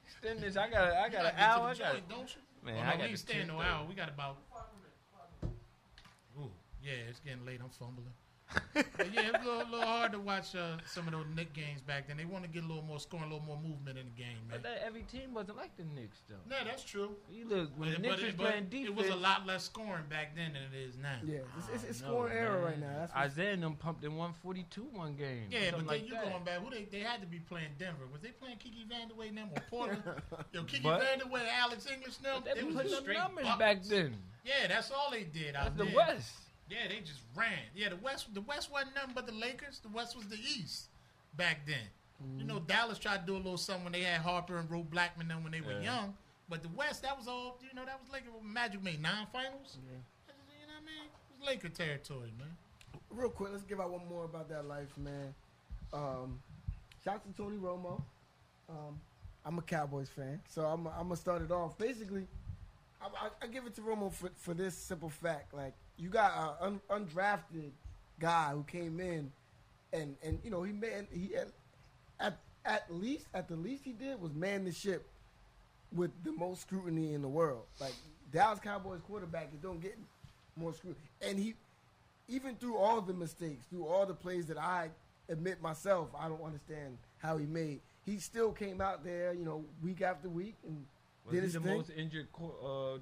Extend this. I got You gotta an get to hour. the joint, don't you? Man, Oh, I no, got we ain't the staying no 10:30. hour. We got about. Ooh, yeah, it's getting late. I'm fumbling. But yeah, it was a little hard to watch some of those Knicks games back then. They want to get a little more scoring, a little more movement in the game, man. But every team wasn't like the Knicks, though. No, that's true. You look, when the Knicks was playing defense. it was a lot less scoring back then than it is now. Yeah, it's No, scoring error man. right now. That's what's- Isaiah and them pumped in 142 one game. Yeah, but something then like you that. going back. Who they had to be playing Denver. Was they playing Kiki Vandeweghe and them or Portland? Yo, Kiki But- Vandeweghe, Alex English, and them. They was put just up straight numbers buckets. back then. Yeah, that's all they did out That's the there. West. Yeah, they just ran. Yeah, the West wasn't nothing but the Lakers. The West was the East back then. You know, Dallas tried to do a little something when they had Harper and Ro Blackman then when they were young. But the West, that was all, that was Lakers. Magic made 9 finals. Yeah. You know what I mean? It was Laker territory, man. Real quick, let's give out one more about that life, man. Shout out to Tony Romo. I'm a Cowboys fan, so I'm going to start it off. Basically, I give it to Romo for this simple fact. Like, you got an undrafted guy who came in and at the least he did was man the ship with the most scrutiny in the world. Like, Dallas Cowboys quarterback, you don't get more scrutiny. And he, even through all the mistakes, through all the plays that I admit myself I don't understand how he made, he still came out there, week after week and did his thing. Was he the most injured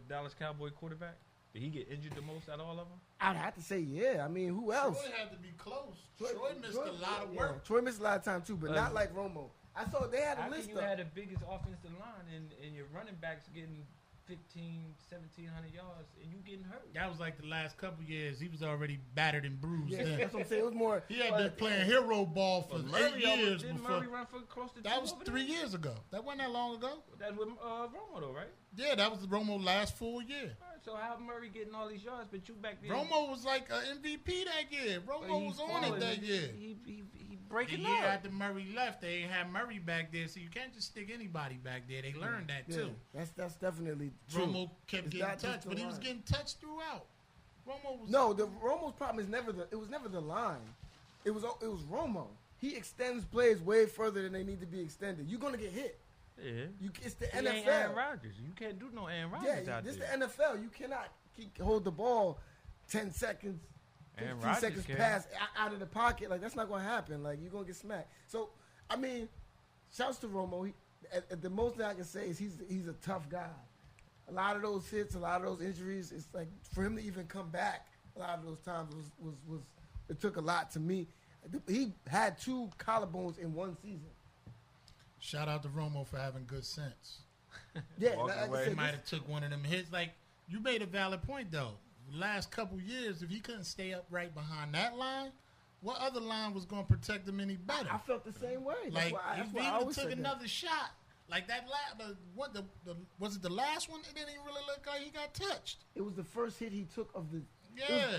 Dallas Cowboy quarterback? Did he get injured the most out of all of them? I'd have to say, yeah. I mean, who else? Troy had to be close. Troy missed a lot of work. Troy missed a lot of time, too, but not like Romo. I saw they had a list you had the biggest offensive line, and your running backs getting 1,700 yards, and you getting hurt. That was like the last couple years. He was already battered and bruised. Yeah, that's what I'm saying. It was more. He had been playing hero ball for 8 years before. Murray run for close to that was 3 years ago. That wasn't that long ago. That's with Romo, though, right? Yeah, that was Romo's last full year. All right, so how Murray getting all these yards, but you back there? Romo was like an MVP that year. Romo was on it that year. He breaking the up. year after Murray left, they ain't had Murray back there, so you can't just stick anybody back there. They learned that too. That's definitely true. Romo kept getting touched, but he was getting touched throughout. Romo was Romo's problem is it was never the line. It was Romo. He extends plays way further than they need to be extended. You're gonna get hit. Yeah. It's the NFL. NFL. Ain't Aaron Rodgers. You can't do no Aaron Rodgers out there. This is the NFL. You cannot hold the ball 10 seconds. 15 seconds pass out of the pocket. Like, that's not going to happen. Like, you're going to get smacked. So, I mean, shouts to Romo. The most that I can say is he's a tough guy. A lot of those hits, a lot of those injuries, it's like for him to even come back a lot of those times was it took a lot to me. He had 2 collarbones in one season. Shout out to Romo for having good sense. Yeah, he might have took one of them hits. Like, you made a valid point, though. The last couple years, if he couldn't stay up right behind that line, what other line was going to protect him any better? I felt the same way. Like, if he even took another shot, like that was it the last one? It didn't even really look like he got touched. It was the first hit he took of the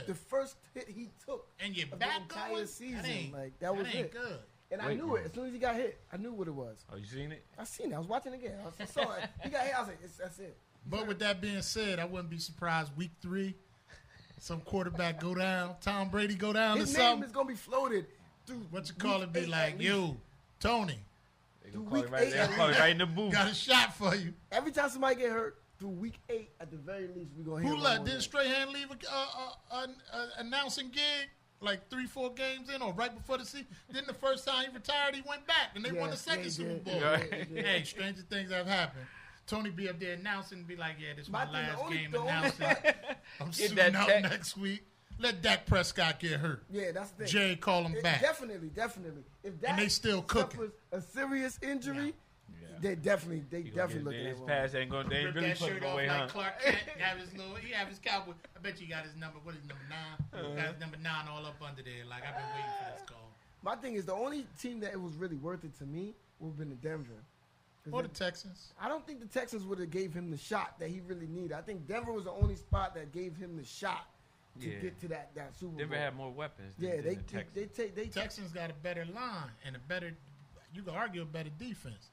the first hit he took and your of back the entire going? season. That was it. Good. And I knew it. As soon as he got hit, I knew what it was. Oh, you seen it? I seen it. I was watching it again. I saw it. He got hit. I was like, that's it. But with that being said, I wouldn't be surprised week 3, some quarterback go down, Tom Brady go down His or something. name is going to be floated through what you call it, be like, yo, Tony. They gonna call it right in the booth. Got a shot for you. Every time somebody get hurt, through week 8, at the very least, we're going to hear who left? Didn't Strahan leave an announcing gig like 3-4 games in or right before the season? Then the first time he retired, he went back and they won the second Super Bowl. Hey, stranger things have happened. Tony be up there announcing and be like, yeah, this is my last game announcing. I'm suiting out next week. Let Dak Prescott get hurt. Yeah, that's the thing. Jay call him back. Definitely. If Dak and they still cooking. A serious injury, they definitely look at his pass ain't going to really put that him shirt off away, like Clark Kent. He have his cowboy. I bet you got his number. What is number 9? Got his number 9 all up under there. Like, I've been waiting for this call. My thing is, the only team that it was really worth it to me would have been the Denver. Or the Texans. I don't think the Texans would have gave him the shot that he really needed. I think Denver was the only spot that gave him the shot to get to that Super Bowl. Denver had more weapons than the Texans. Texans got a better line and you could argue a better defense.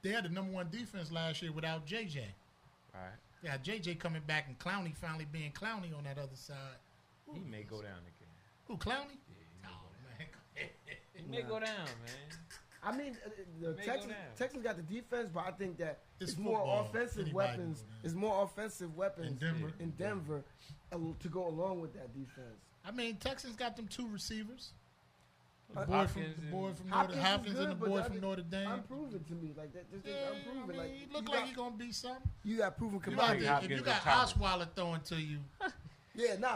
They had the number 1 defense last year without JJ. Right. Yeah, JJ coming back and Clowney finally being Clowney on that other side. He may go down again. Who, Clowney? Yeah, he may go down, man. I mean, the Texans got the defense, but I think that it's more offensive weapons. It's more offensive weapons in Denver to go along with that defense. I mean, Texans got them 2 receivers. The boy from Hopkins and the boy from Notre Dame. Unproven to me, like that. Unproven. I mean, he look like he gonna be something. You got proven commodity. If you got Osweiler throwing to you,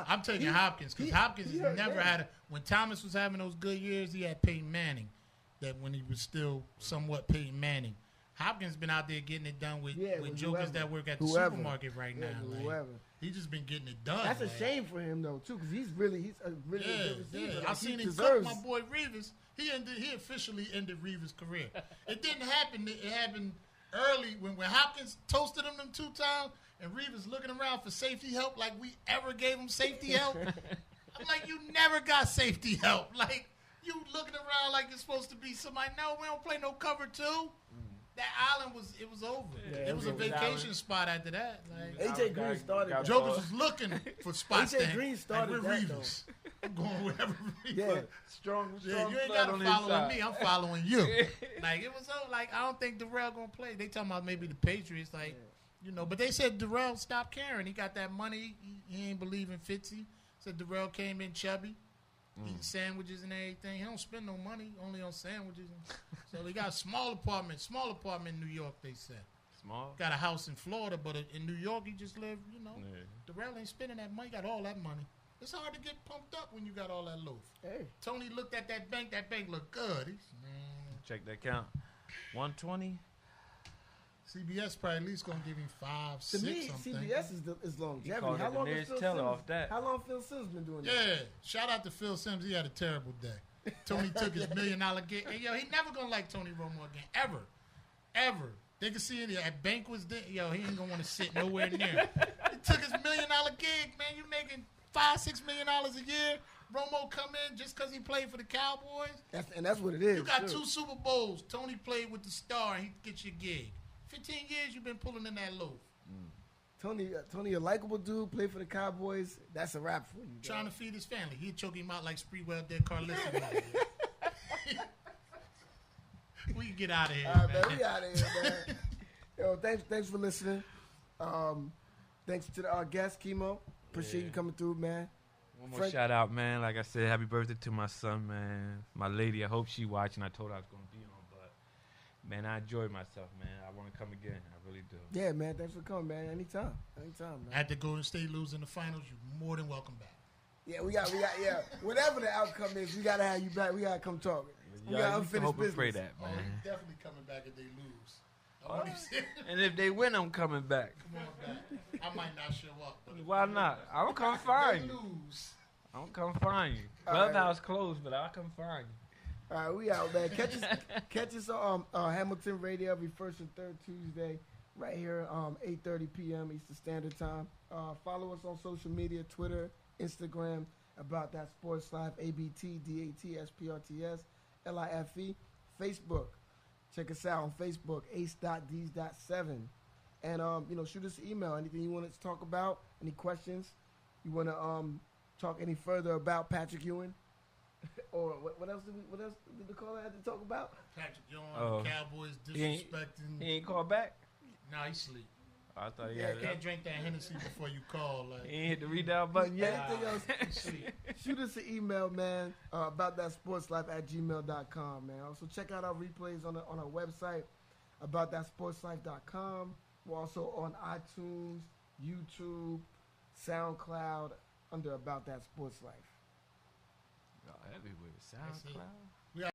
I'm taking Hopkins because Hopkins has never had when Thomas was having those good years, he had Peyton Manning. That when he was still somewhat Peyton Manning, Hopkins been out there getting it done with jokers whoever. that work at the supermarket right now. Like, whoever. He just been getting it done. That's a shame for him though too, because he's a really good receiver. Like, I seen him cook my boy Reeves. He officially ended Reeves' career. It didn't happen. It happened early when Hopkins toasted him them 2 times, and Reeves looking around for safety help like we ever gave him safety help. I'm like, you never got safety help. Like, you looking around like you're supposed to be somebody. No, we don't play no cover 2. That island was over. Yeah, it was a vacation spot after that. Like, AJ Green started that. Jokers was looking for spots. AJ Green started like, that Reeves. I'm going wherever Reeves. Yeah, strong. You ain't got to follow me. I'm following you. Like, it was so, like, I don't think Darrell going to play. They talking about maybe the Patriots, like, you know. But they said Darrell stopped caring. He got that money. He ain't believe in Fitzy. Said Darrell came in chubby. Eating sandwiches and everything. He don't spend no money, only on sandwiches. So they got a small apartment in New York, they said. Small? Got a house in Florida, but in New York, he just lived, you know. Yeah. Darrell ain't spending that money. Got all that money. It's hard to get pumped up when you got all that loaf. Hey. Tony looked at that bank. That bank looked good. Check that count. 120. CBS probably at least gonna give him 5, 6 to me, something. CBS is longevity. How long has Phil Sims? How long Phil Sims been doing that? Yeah, shout out to Phil Sims. He had a terrible day. Tony took his $1 million gig. And he never gonna like Tony Romo again, ever. They can see it at banquets. He ain't gonna want to sit nowhere near. He took his $1 million gig, man. You making $5-6 million a year. Romo come in just because he played for the Cowboys. That's what it is. You got 2 Super Bowls. Tony played with the star, and he gets your gig. 15 years you've been pulling in that loaf. Tony, a likable dude, played for the Cowboys. That's a wrap for you. Trying to feed his family. He'd choke him out like Spreewell did Carlissa. We can get out of here, all right, man. We out of here, man. Yo, thanks for listening. Thanks to our guest, Chemo. Appreciate you coming through, man. One more shout out, man. Like I said, happy birthday to my son, man. My lady, I hope she watching. I told her I was going to be on, but, man, I enjoyed myself, man. I want to come again. I really do. Yeah, man. Thanks for coming, man. Anytime, man. After Golden State losing the finals, you're more than welcome back. Yeah, we got, whatever the outcome is, we got to have you back. We got to come talk. We got unfinished business. Pray that, man. He's definitely coming back if they lose. And if they win, I'm coming back. Come on back. I might not show up. Why not? I'll come find you. I'll come find you. Clubhouse closed, but I'll come find you. All right, we out, man. Catch us on Hamilton Radio every first and third Tuesday, right here, 8:30 p.m. Eastern Standard Time. Follow us on social media, Twitter, Instagram, About That Sports Life, ABTDATSPRTS, LIFE, Facebook. Check us out on Facebook, ace.deez.7. And, shoot us an email. Anything you want us to talk about, any questions, you want to talk any further about Patrick Ewing? Or what else did the caller have to talk about? Patrick Ewing, Cowboys disrespecting. He ain't called back? Nah, he sleep. I thought he can't drink that Hennessy before you call. Like, he ain't hit the redial button yet. Anything else? Shoot us an email, man. About that sports life @gmail.com, man. Also check out our replays on our website, aboutthatsportslife.com. We're also on iTunes, YouTube, SoundCloud under About That Sports Life. Everywhere. SoundCloud. We got